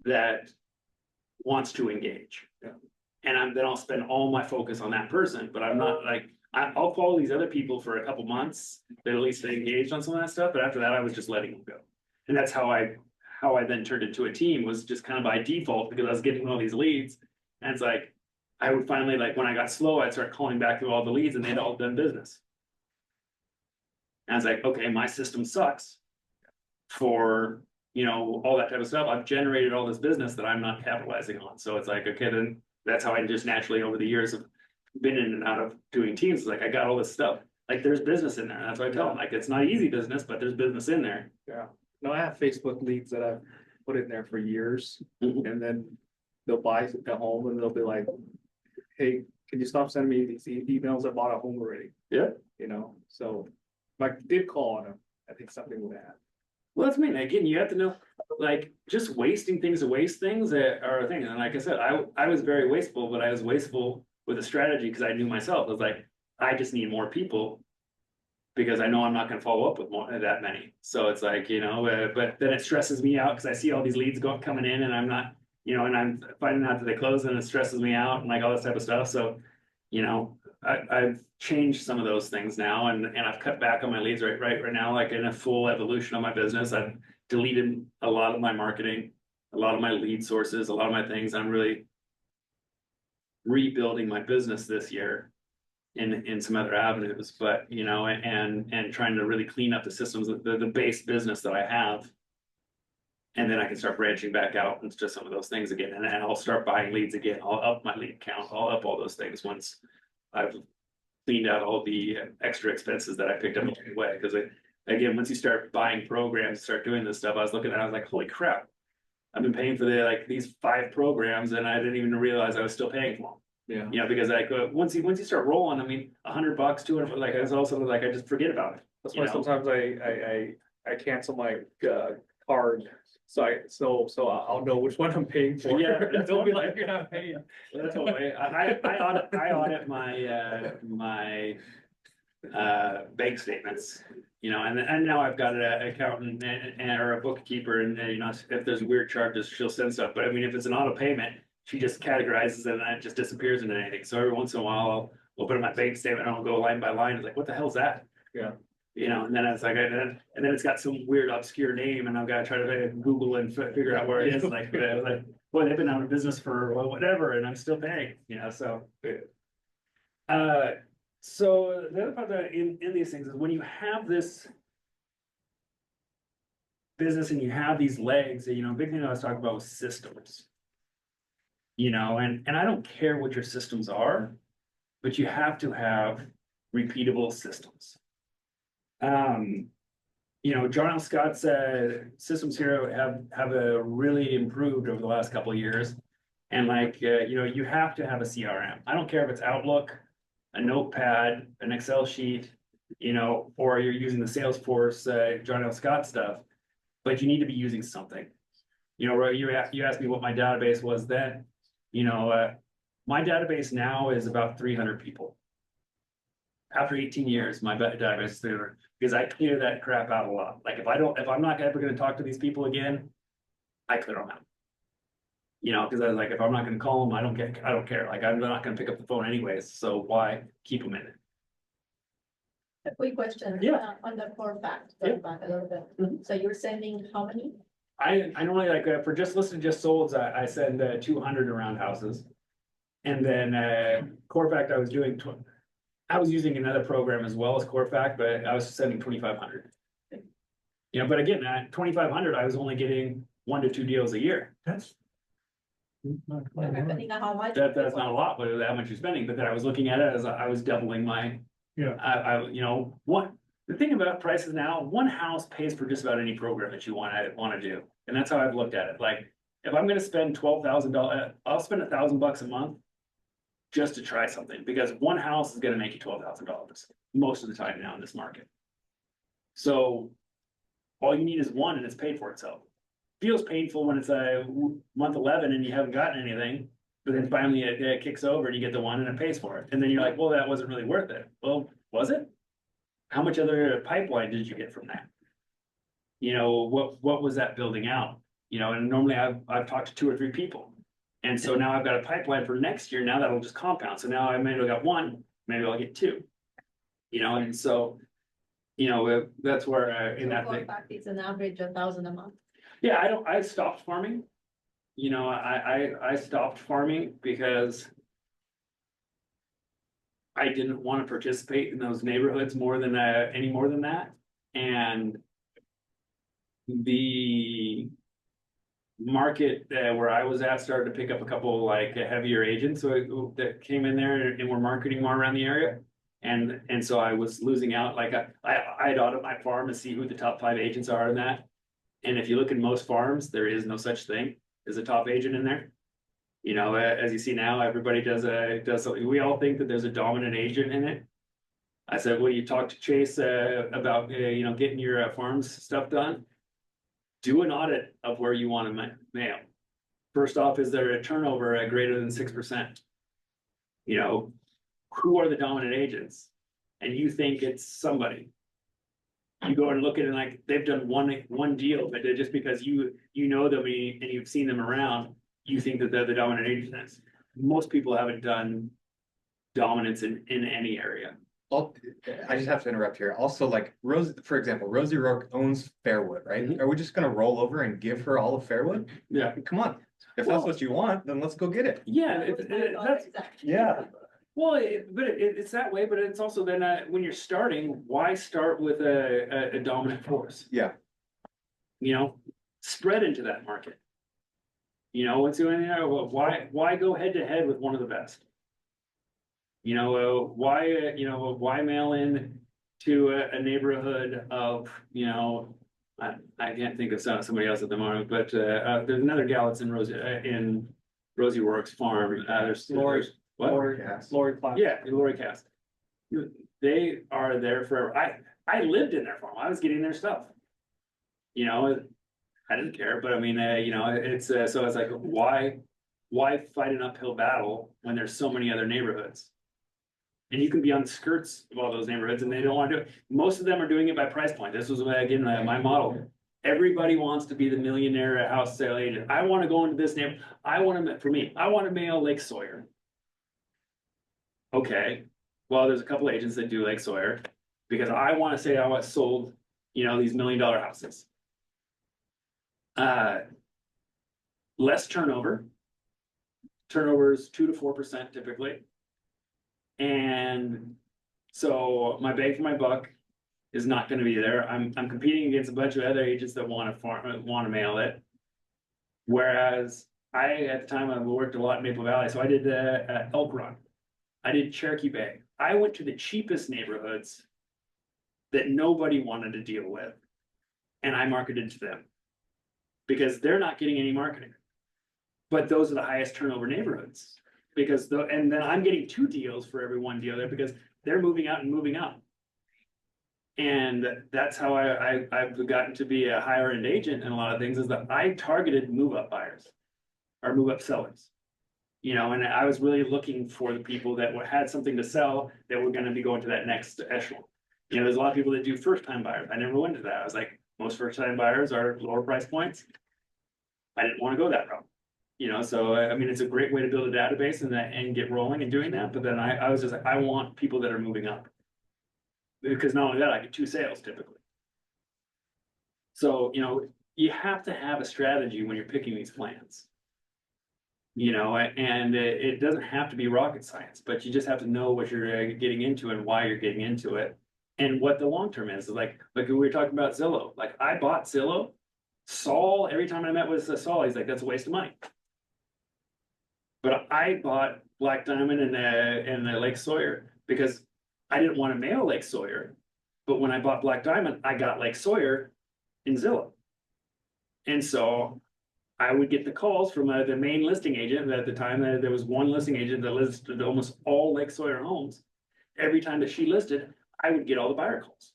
that wants to engage. Yeah. And then I'll spend all my focus on that person, but I'm not like, I'll follow these other people for a couple months, that at least they engaged on some of that stuff, but after that, I was just letting them go. And that's how I then turned into a team, was just kind of by default, because I was getting all these leads. And it's like, I would finally, like, when I got slow, I'd start calling back through all the leads and they'd all done business. And I was like, okay, my system sucks for, all that type of stuff. I've generated all this business that I'm not capitalizing on. So it's like, okay, then that's how I just naturally over the years have been in and out of doing teams. It's like, I got all this stuff. Like, there's business in there. That's what I tell them. Like, it's not easy business, but there's business in there. Yeah. No, I have Facebook leads that I've put in there for years, and then they'll buy a home and they'll be like, hey, can you stop sending me these emails? I bought a home already. Yeah. So like, did call on them. I think something would happen. Well, that's me. Again, you have to know, like, just wasting things to waste things are a thing. And like I said, I was very wasteful, but I was wasteful with a strategy, because I knew myself. I was like, I just need more people, because I know I'm not gonna follow up with that many. So it's like, but then it stresses me out, because I see all these leads coming in, and I'm not, and I'm finding out that they close, and it stresses me out and like all this type of stuff. So, I've changed some of those things now, and I've cut back on my leads right now, like in a full evolution of my business. I've deleted a lot of my marketing, a lot of my lead sources, a lot of my things. I'm really rebuilding my business this year in some other avenues, but and trying to really clean up the systems, the base business that I have. And then I can start branching back out into some of those things again, and I'll start buying leads again. I'll up my lead count, I'll up all those things once I've cleaned out all the extra expenses that I picked up along the way. Because again, once you start buying programs, start doing this stuff, I was looking at it, I was like, holy crap, I've been paying for these 5 programs, and I didn't even realize I was still paying for them. Yeah. Because like once you start rolling, I mean, $100, $200, like, it's also like, I just forget about it. That's why sometimes I cancel my hard. So I'll know which one I'm paying for. Yeah, that's Don't be one like, you're not paying. That's what I audit my bank statements, you know, and now I've got an accountant or a bookkeeper and, you know, if there's weird charges, she'll send stuff. But I mean, if it's an auto payment, she just categorizes it and it just disappears into anything. So every once in a while, I'll open up my bank statement and I'll go line by line. It's like, what the hell's that? Yeah. You know, and then it's like, and then it's got some weird obscure name and I've got to try to Google and figure out where it is. Like, boy, they've been out of business for whatever, and I'm still paying, you know, so. So the other part that in these things is when you have this business and you have these legs, you know, a big thing I was talking about was systems. You know, and I don't care what your systems are, but you have to have repeatable systems. You know, John L. Scott's systems here have really improved over the last couple of years. And like, you know, you have to have a CRM. I don't care if it's Outlook, a notepad, an Excel sheet, you know, or you're using the Salesforce, John L. Scott stuff, but you need to be using something. You know, you asked me what my database was then, you know, my database now is about 300 people. After 18 years, my database is 300 because I clear that crap out a lot. Like if I'm not ever going to talk to these people again, I clear them out. You know, because I was like, if I'm not going to call them, I don't care. Like I'm not going to pick up the phone anyways. So why keep them in it? A quick question. Yeah. On the core fact, Yeah. going back a little bit. So you're sending how many? I normally like for just listed just solds, I send 200 around houses. And then Corfact, I was using another program as well as Corfact, but I was sending 2,500. You know, but again, at 2,500, I was only getting 1 to 2 deals a year. Depending on how much. That's not a lot, but how much you're spending, but then I was looking at it as I was doubling my. Yeah. You know, the thing about prices now, one house pays for just about any program that you want to do. And that's how I've looked at it. Like, if I'm gonna spend $12,000, I'll spend $1,000 a month just to try something, because one house is gonna make you $12,000 most of the time now in this market. So all you need is one and it's paid for itself. Feels painful when it's a month 11 and you haven't gotten anything, but then finally it kicks over and you get the one and it pays for it. And then you're like, well, that wasn't really worth it. Well, was it? How much other pipeline did you get from that? You know, what was that building out? You know, and normally I've talked to 2 or 3 people. And so now I've got a pipeline for next year. Now that'll just compound. So now I maybe have got 1, maybe I'll get 2. You know, and so, you know, that's where in that thing. It's an average 1,000 a month. Yeah, I stopped farming. You know, I stopped farming because I didn't want to participate in those neighborhoods any more than that. And the market where I was at started to pick up a couple like heavier agents that came in there and were marketing more around the area. And so I was losing out. Like I'd audit my farm and see who the top 5 agents are in that. And if you look at most farms, there is no such thing as a top agent in there. You know, as you see now, everybody does something. We all think that there's a dominant agent in it. I said, well, you talk to Chase about, you know, getting your farms stuff done. Do an audit of where you want to mail. First off, is there a turnover greater than 6%? You know, who are the dominant agents? And you think it's somebody. You go and look at it like they've done one deal, but just because you know them and you've seen them around, you think that they're the dominant agents. Most people haven't done dominance in any area. I just have to interrupt here. Also, like for example, Rosie Rourke owns Fairwood, right? Mhm. Are we just gonna roll over and give her all of Fairwood? Yeah. Come on. If Well- that's what you want, then let's go get it. Yeah, that's Yeah. well, it's that way, but it's also then when you're starting, why start with a dominant force? Yeah. You know, spread into that market. You know, what's going on? Why go head to head with one of the best? You know, why mail in to a neighborhood of, you know, I can't think of somebody else at the moment, but there's another gal that's in Rosie Rourke's farm. Lori. What? Lori Clark. Yeah, Lori Cast. They are there forever. I lived in their farm. I was getting their stuff. You know, I didn't care, but I mean, you know, it's, so it's like, why fight an uphill battle when there's so many other neighborhoods? And you can be on the skirts of all those neighborhoods and they don't want to do it. Most of them are doing it by price point. This was, again, my model. Everybody wants to be the millionaire house sale agent. I want to go into this neighborhood. I want to mail Lake Sawyer. Okay, well, there's a couple agents that do Lake Sawyer because I want to say I was sold, you know, these $1 million houses. Less turnover. Turnover is 2 to 4% typically. And so my bang for my buck is not going to be there. I'm competing against a bunch of other agents that want to mail it. Whereas at the time I worked a lot in Maple Valley, so I did Elk Run. I did Cherokee Bay. I went to the cheapest neighborhoods that nobody wanted to deal with, and I marketed to them because they're not getting any marketing. But those are the highest turnover neighborhoods because and then I'm getting 2 deals for every 1 deal there because they're moving out and moving up. And that's how I've gotten to be a higher end agent in a lot of things is that I targeted move up buyers or move up sellers. You know, and I was really looking for the people that had something to sell that were going to be going to that next echelon. You know, there's a lot of people that do first time buyers. I never went to that. I was like, most first time buyers are lower price points. I didn't want to go that route. You know, so I mean, it's a great way to build a database and get rolling and doing that. But then I was just like, I want people that are moving up. Because not only that, I get 2 sales typically. So, you know, you have to have a strategy when you're picking these plans. You know, and it doesn't have to be rocket science, but you just have to know what you're getting into and why you're getting into it and what the long term is. Like we were talking about Zillow. Like I bought Zillow. Saul, every time I met with Saul, he's like, that's a waste of money. But I bought Black Diamond and Lake Sawyer because I didn't want to mail Lake Sawyer. But when I bought Black Diamond, I got Lake Sawyer in Zillow. And so I would get the calls from the main listing agent. At the time, there was one listing agent that listed almost all Lake Sawyer homes. Every time that she listed, I would get all the buyer calls.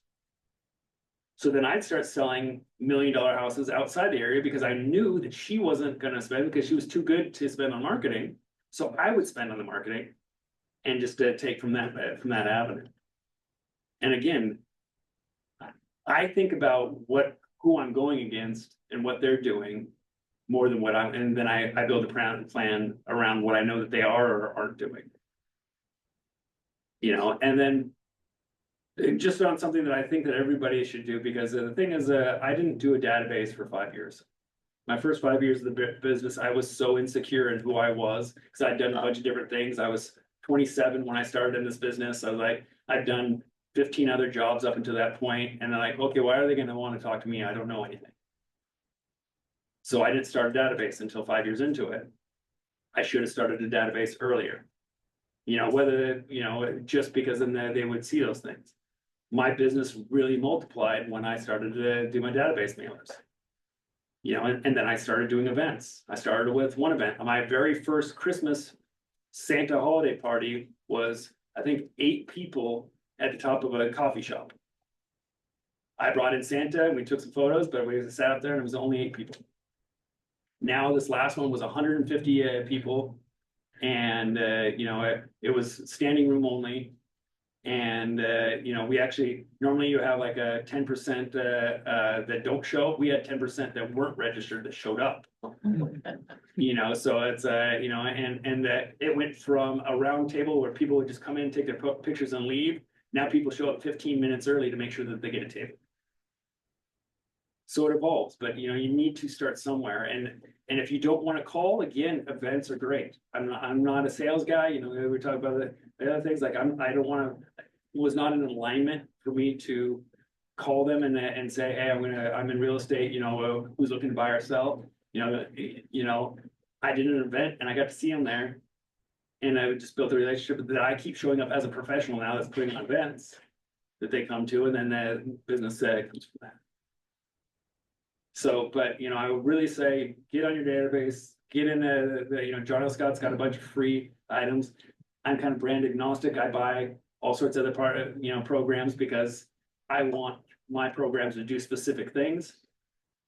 So then I'd start selling $1 million houses outside the area because I knew that she wasn't going to spend because she was too good to spend on marketing. So I would spend on the marketing and just take from that avenue. And again, I think about who I'm going against and what they're doing more than and then I build a plan around what I know that they are or aren't doing. You know, and then just on something that I think that everybody should do, because the thing is, I didn't do a database for 5 years. My first 5 years of the business, I was so insecure in who I was because I'd done a bunch of different things. I was 27 when I started in this business. I was like, I'd done 15 other jobs up until that point, and they're like, okay, why are they going to want to talk to me? I don't know anything. So I didn't start a database until 5 years into it. I should have started a database earlier. You know, whether, you know, just because then they would see those things. My business really multiplied when I started to do my database mailers. You know, and then I started doing events. I started with one event. My very first Christmas Santa holiday party was, I think, 8 people at the top of a coffee shop. I brought in Santa and we took some photos, but we sat up there and it was only 8 people. Now this last one was 150 people, and you know, it was standing room only. And you know, we actually normally you have like a 10% that don't show. We had 10% that weren't registered that showed up. You know, so it's you know, and it went from a round table where people would just come in, take their pictures and leave. Now people show up 15 minutes early to make sure that they get a table. So it evolves, but you know, you need to start somewhere. And if you don't want to call, again, events are great. I'm not a sales guy. You know, we were talking about the other things. Like I don't want to. It was not an alignment for me to call them and say, hey, I'm in real estate. You know, who's looking to buy or sell? You know, I did an event and I got to see them there, and I just built a relationship that I keep showing up as a professional now that's putting on events that they come to, and then the business comes from that. So, but you know, I would really say get on your database, get in you know, John L. Scott's got a bunch of free items. I'm kind of brand agnostic. I buy all sorts of other programs because I want my programs to do specific things.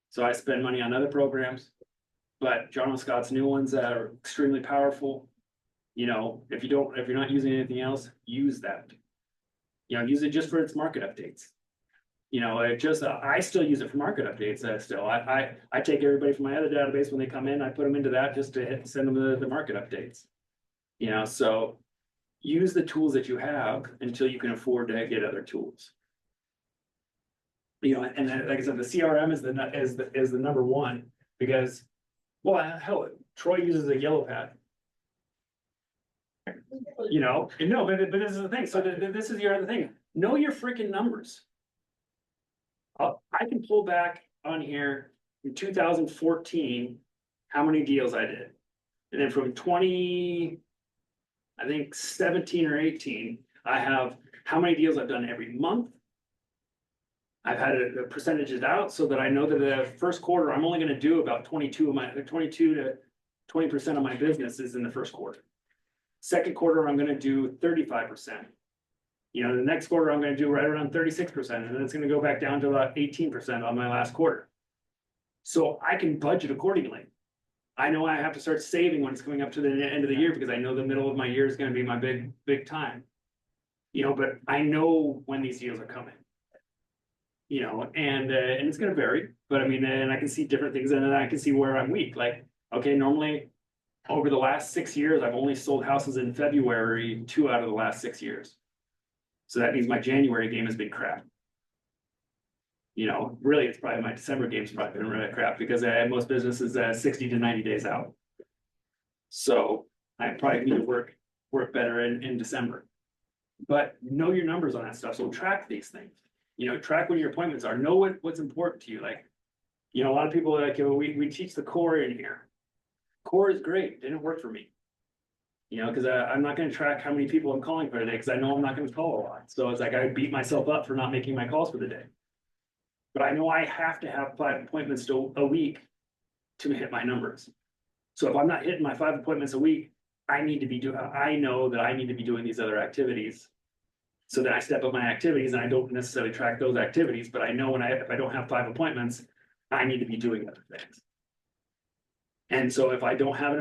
So I spend money on other programs. But John and Scott's new ones that are extremely powerful. You know, if you're not using anything else, use that. You know, use it just for its market updates. You know, I still use it for market updates, still, I take everybody from my other database when they come in, I put them into that just to send them the market updates. You know, so use the tools that you have until you can afford to get other tools. You know, and then, like I said, the CRM is the number one, because, well, hell, Troy uses a yellow pad. You know, and no, but this is the thing, so this is your other thing, know your freaking numbers. I can pull back on here in 2014, how many deals I did. And then from 20, I think 17 or 18, I have how many deals I've done every month. I've had a percentages out so that I know that the first quarter, I'm only gonna do about 22 to 20% of my business is in the first quarter. Second quarter, I'm gonna do 35%. You know, the next quarter, I'm gonna do right around 36%, and then it's gonna go back down to about 18% on my last quarter. So I can budget accordingly. I know I have to start saving when it's coming up to the end of the year, because I know the middle of my year is gonna be my big time. You know, but I know when these deals are coming. You know, and it's gonna vary, but I mean, and I can see different things, and then I can see where I'm weak. Like, okay, normally over the last 6 years, I've only sold houses in February 2 out of the last 6 years. So that means my January game has been crap. You know, really, it's probably my December game's probably been really crap, because most businesses 60 to 90 days out. So I probably need to work better in December. But know your numbers on that stuff. So track these things. You know, track when your appointments are. Know what's important to you. Like, you know, a lot of people are like, we teach the core in here. Core is great. Didn't work for me. You know, because I'm not going to track how many people I'm calling for today, because I know I'm not going to call a lot. So it's like I beat myself up for not making my calls for the day. But I know I have to have 5 appointments a week to hit my numbers. So if I'm not hitting my 5 appointments a week, I know that I need to be doing these other activities. So then I step up my activities, and I don't necessarily track those activities, but I know if I don't have 5 appointments, I need to be doing other things. And so if I don't have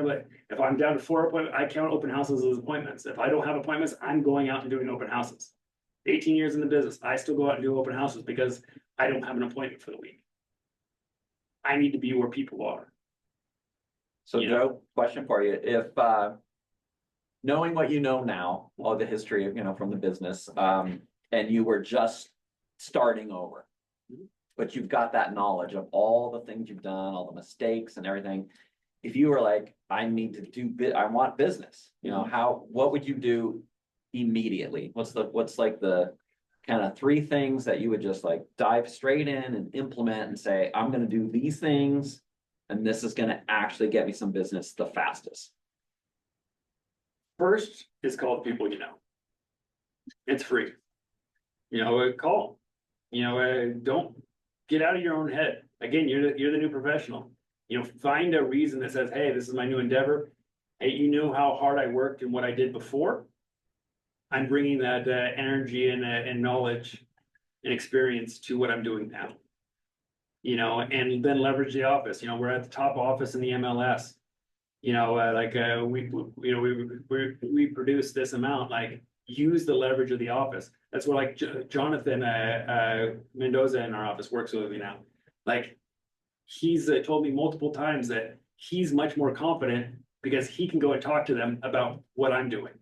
if I'm down to 4 appointments, I count open houses as appointments. If I don't have appointments, I'm going out and doing open houses. 18 years in the business, I still go out and do open houses because I don't have an appointment for the week. I need to be where people are. So Joe, question for you, if, knowing what you know now, all the history of, you know, from the business, and you were just starting over, but you've got that knowledge of all the things you've done, all the mistakes and everything. If you were like, I need to do I want business, you know, what would you do immediately? What's like the kind of 3 things that you would just like dive straight in and implement and say, I'm gonna do these things, and this is gonna actually get me some business the fastest? First is call the people you know. It's free. You know, call them. You know, don't get out of your own head. Again, you're the new professional. You know, find a reason that says, hey, this is my new endeavor. Hey, you knew how hard I worked and what I did before. I'm bringing that energy and knowledge and experience to what I'm doing now. You know, and then leverage the office. You know, we're at the top office in the MLS. You know, we produce this amount. Like, use the leverage of the office. That's where like Jonathan Mendoza in our office works with me now. Like, he's told me multiple times that he's much more confident because he can go and talk to them about what I'm doing.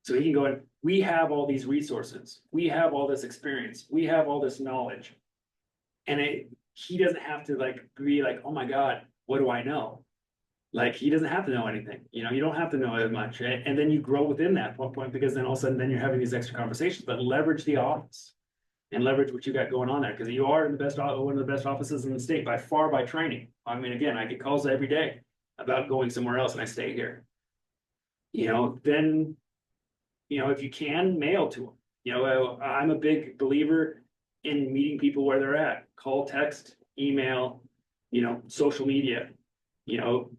So he can go and we have all these resources, we have all this experience, we have all this knowledge, and he doesn't have to like be like, oh my God, what do I know? Like, he doesn't have to know anything. You know, you don't have to know as much. And then you grow within that point, because then all of a sudden then you're having these extra conversations. But leverage the office and leverage what you got going on there, because you are in one of the best offices in the state by far by training. I mean, again, I get calls every day about going somewhere else, and I stay here. You know, then, you know, if you can, mail to them. You know, I'm a big believer in meeting people where they're at. Call, text, email, you know, social media, you know,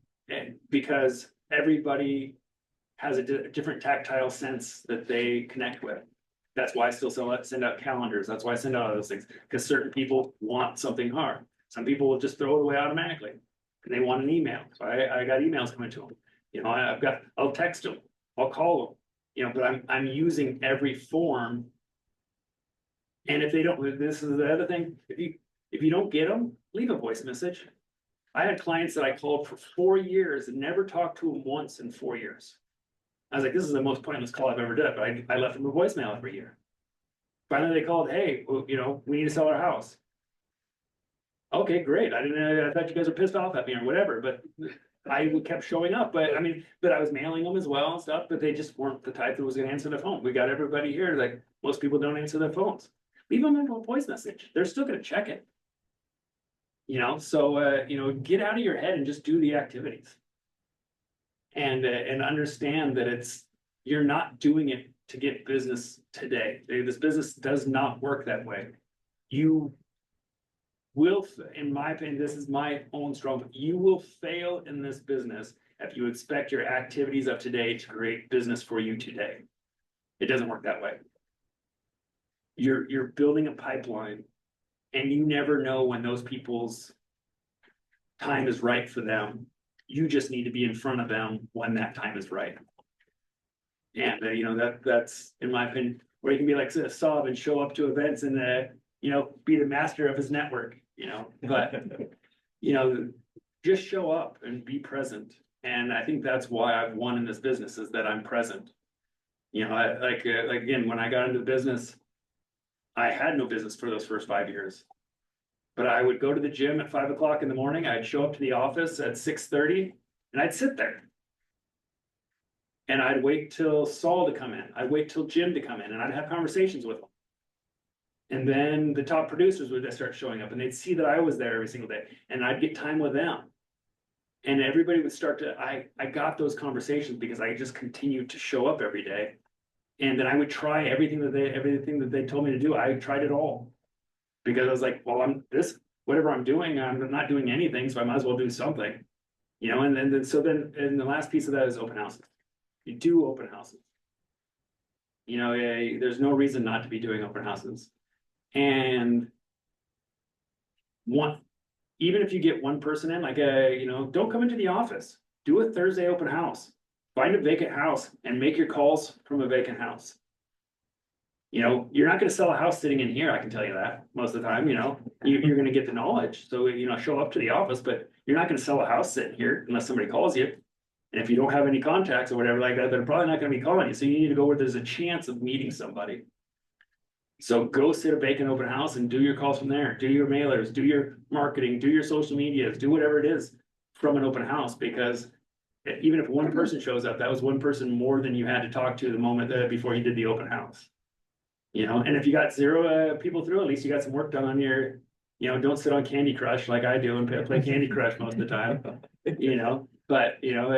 because everybody has a different tactile sense that they connect with. That's why I still send out calendars. That's why I send out all those things, because certain people want something hard. Some people will just throw it away automatically, and they want an email, so I got emails coming to them. You know, I'll text them, I'll call them, you know, but I'm using every form. And if they don't, this is the other thing, if you don't get them, leave a voice message. I had clients that I called for 4 years and never talked to them once in 4 years. I was like, this is the most pointless call I've ever done, but I left them a voicemail every year. Finally, they called, hey, well, you know, we need to sell our house. Okay, great. I thought you guys were pissed off at me or whatever, but I kept showing up. But I mean, but I was mailing them as well and stuff, but they just weren't the type that was gonna answer the phone. We got everybody here, like, most people don't answer their phones. Leave them a voice message. They're still gonna check it. You know, so, you know, get out of your head and just do the activities. And understand that you're not doing it to get business today. This business does not work that way. You will, in my opinion, this is my own strong, you will fail in this business if you expect your activities of today to create business for you today. It doesn't work that way. You're building a pipeline, and you never know when those people's time is right for them. You just need to be in front of them when that time is right. And you know, that's in my opinion, where you can be like Saab and show up to events and you know, be the master of his network, you know, but you know, just show up and be present. And I think that's why I've won in this business, is that I'm present. You know, like again, when I got into the business, I had no business for those first 5 years. But I would go to the gym at 5 o'clock in the morning. I'd show up to the office at 6:30 and I'd sit there. And I'd wait till Saul to come in. I'd wait till Jim to come in, and I'd have conversations with them. And then the top producers would start showing up, and they'd see that I was there every single day, and I'd get time with them. And everybody would start to, I got those conversations because I just continued to show up every day. And then I would try everything that they told me to do. I tried it all. Because I was like, well, whatever I'm doing, I'm not doing anything, so I might as well do something. You know, and then the last piece of that is open houses. You do open houses. You know, there's no reason not to be doing open houses. And even if you get one person in, like, you know, don't come into the office. Do a Thursday open house. Find a vacant house and make your calls from a vacant house. You know, you're not going to sell a house sitting in here. I can tell you that most of the time. You know, you're going to get the knowledge. So, you know, show up to the office, but you're not going to sell a house sitting here unless somebody calls you. And if you don't have any contacts or whatever like that, they're probably not going to be calling you. So you need to go where there's a chance of meeting somebody. So go sit a vacant open house and do your calls from there. Do your mailers, do your marketing, do your social medias, do whatever it is from an open house. Because even if one person shows up, that was one person more than you had to talk to the moment before you did the open house. You know, and if you got 0 people through, at least you got some work done on your, you know, don't sit on Candy Crush like I do and play Candy Crush most of the time, you know, but, you know,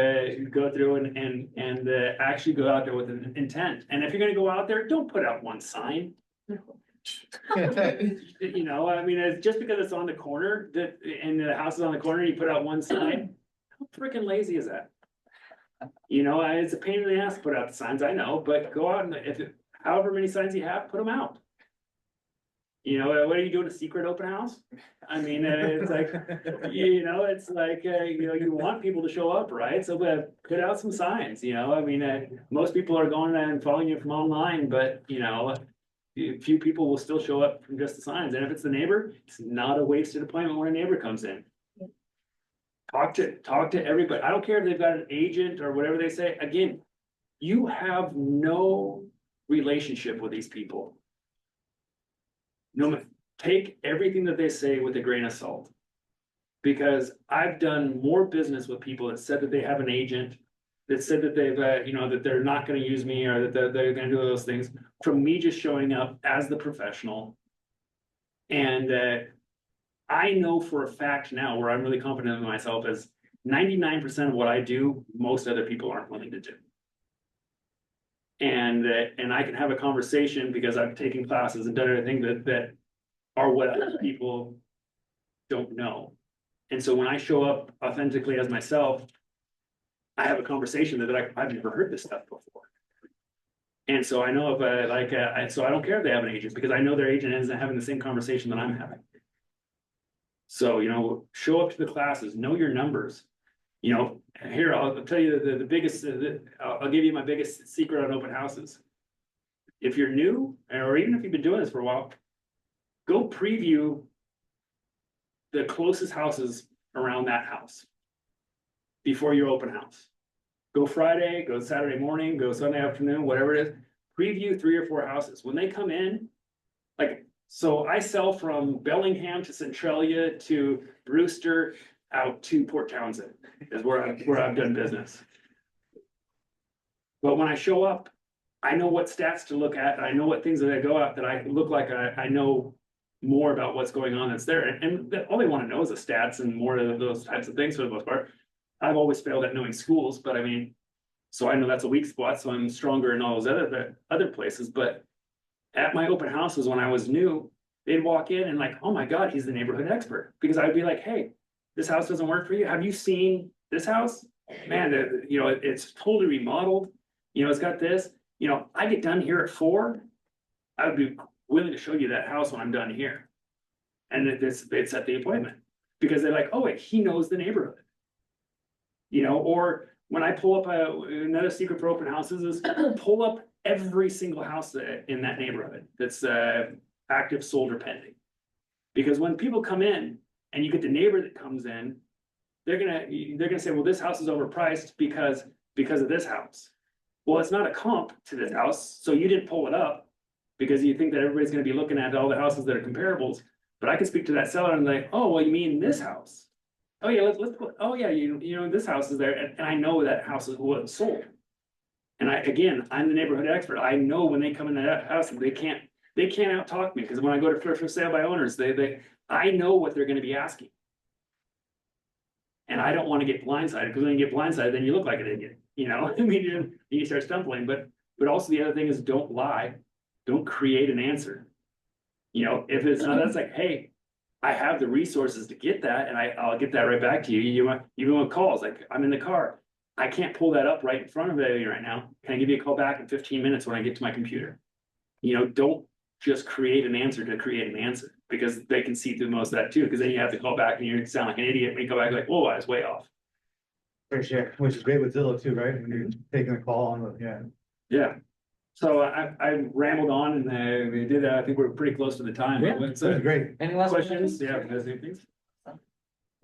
go through and actually go out there with an intent. And if you're going to go out there, don't put out one sign. You know, I mean, just because it's on the corner and the house is on the corner, you put out one sign. How freaking lazy is that? You know, it's a pain in the ass to put out the signs, I know, but go out and however many signs you have, put them out. You know, what are you doing, a secret open house? I mean, it's like, you know, it's like, you know, you want people to show up, right? So put out some signs, you know, I mean, most people are going and following you from online, but, you know, a few people will still show up from just the signs. And if it's the neighbor, it's not a wasted appointment when a neighbor comes in. Talk to everybody. I don't care if they've got an agent or whatever they say. Again, you have no relationship with these people. No, take everything that they say with a grain of salt. Because I've done more business with people that said that they have an agent, that said that they've, you know, that they're not going to use me or that they're going to do those things, from me just showing up as the professional. And I know for a fact now, where I'm really confident in myself, is 99% of what I do, most other people aren't willing to do. And I can have a conversation because I've taken classes and done everything that are what other people don't know. And so when I show up authentically as myself, I have a conversation that I've never heard this stuff before. And so I know if so I don't care if they have an agent, because I know their agent isn't having the same conversation that I'm having. So, show up to the classes, know your numbers. Here, I'll tell you the biggest, I'll give you my biggest secret on open houses. If you're new, or even if you've been doing this for a while, go preview the closest houses around that house before your open house. Go Friday, go Saturday morning, go Sunday afternoon, whatever it is, preview 3 or 4 houses. When they come in, so I sell from Bellingham to Centralia to Brewster out to Port Townsend is where I've done business. But when I show up, I know what stats to look at. I know what things that I go out that I look like I know more about what's going on that's there. And all they want to know is the stats and more of those types of things for the most part. I've always failed at knowing schools, but I mean, so I know that's a weak spot, so I'm stronger in all those other places. But at my open houses when I was new, they'd walk in and like, oh my God, he's the neighborhood expert. Because I'd be like, hey, this house doesn't work for you. Have you seen this house? Man, it's totally remodeled. It's got this. I get done here at 4. I would be willing to show you that house when I'm done here. And they'd set the appointment because they're like, oh, wait, he knows the neighborhood. Or when I pull up another secret for open houses is pull up every single house in that neighborhood that's active, sold, or pending. Because when people come in and you get the neighbor that comes in, they're gonna say, well, this house is overpriced because of this house. Well, it's not a comp to this house, so you didn't pull it up because you think that everybody's gonna be looking at all the houses that are comparables. But I can speak to that seller and like, oh, well, you mean this house? Oh yeah, let's put. Oh yeah, this house is there, and I know that house was sold. And I'm the neighborhood expert. I know when they come in that house, they can't out talk me because when I go to for sale by owners, I know what they're going to be asking. And I don't want to get blindsided because when you get blindsided, then you look like an idiot. I mean, you start stumbling. But also the other thing is don't lie, don't create an answer. If it's not, that's like, hey, I have the resources to get that, and I'll get that right back to you. Even with calls, like I'm in the car, I can't pull that up right in front of you right now. Can I give you a call back in 15 minutes when I get to my computer? Don't just create an answer to create an answer because they can see through most of that too. Because then you have to call back and you sound like an idiot when you go back like, whoa, I was way off. For sure, which is great with Zillow too, right? When you're taking a call on the, yeah. Yeah. So I rambled on and we did that. I think we're pretty close to the time. Yeah, Let's, that's great. Any last questions? questions? Yeah, you guys, anything?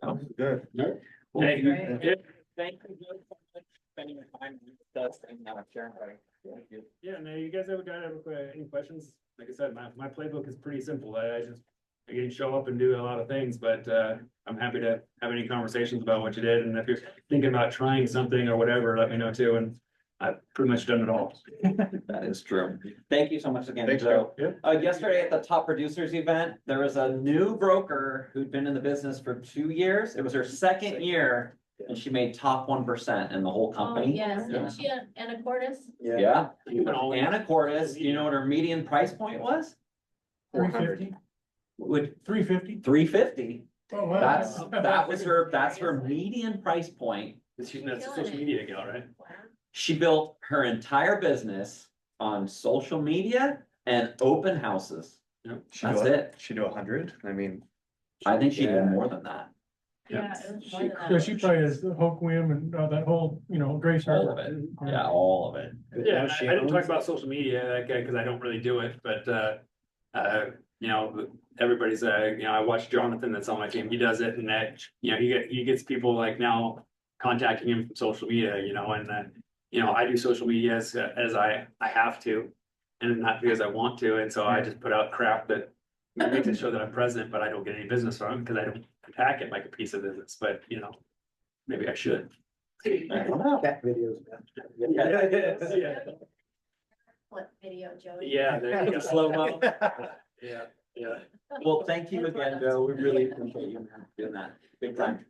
Oh, good. Hey, Great. yeah. Thank you so much for spending your time with us and sharing. Thank you. Yeah, no, you guys ever got any questions? Like I said, my playbook is pretty simple. I just, again, show up and do a lot of things, but I'm happy to have any conversations about what you did. And if you're thinking about trying something or whatever, let me know too. And I've pretty much done it all. That is true. Thank you so much again, Thanks, Joe. Joe. Yesterday at the top producers event, there was a new broker who'd been in the business for 2 years. It was her second year and she made top 1% in the whole Oh, company. yes, and she and Anacortes, Yeah. You can always- Anna Cordes, do you know what her median price point was? 350, Would 350. 350. Oh, wow. That's her median price point. She's a social media gal, right? She built her entire business on social media and open houses. That's it. She do 100. I mean, I think she did Yeah. more than that. yeah, it was more than Yeah, that. she probably has the Hoquiam and that whole, Grace All Harbor. of it. Yeah, all of it. Yeah, I didn't talk about social media because I don't really do it, but everybody's I watch Jonathan that's on my team. He does it, and that he gets people like now contacting him from social media. I do social media as I have to, and not because I want to, and so I just put out crap that makes it show that I'm present, but I don't get any business from it because I don't attack it like a piece of business. But maybe I should. I don't know. Cat videos. Yeah. Flip video, Joey. Yeah, there you go. Slow-mo. Yeah, yeah. Well, thank you again, Joe. We really appreciate you doing that. Big time.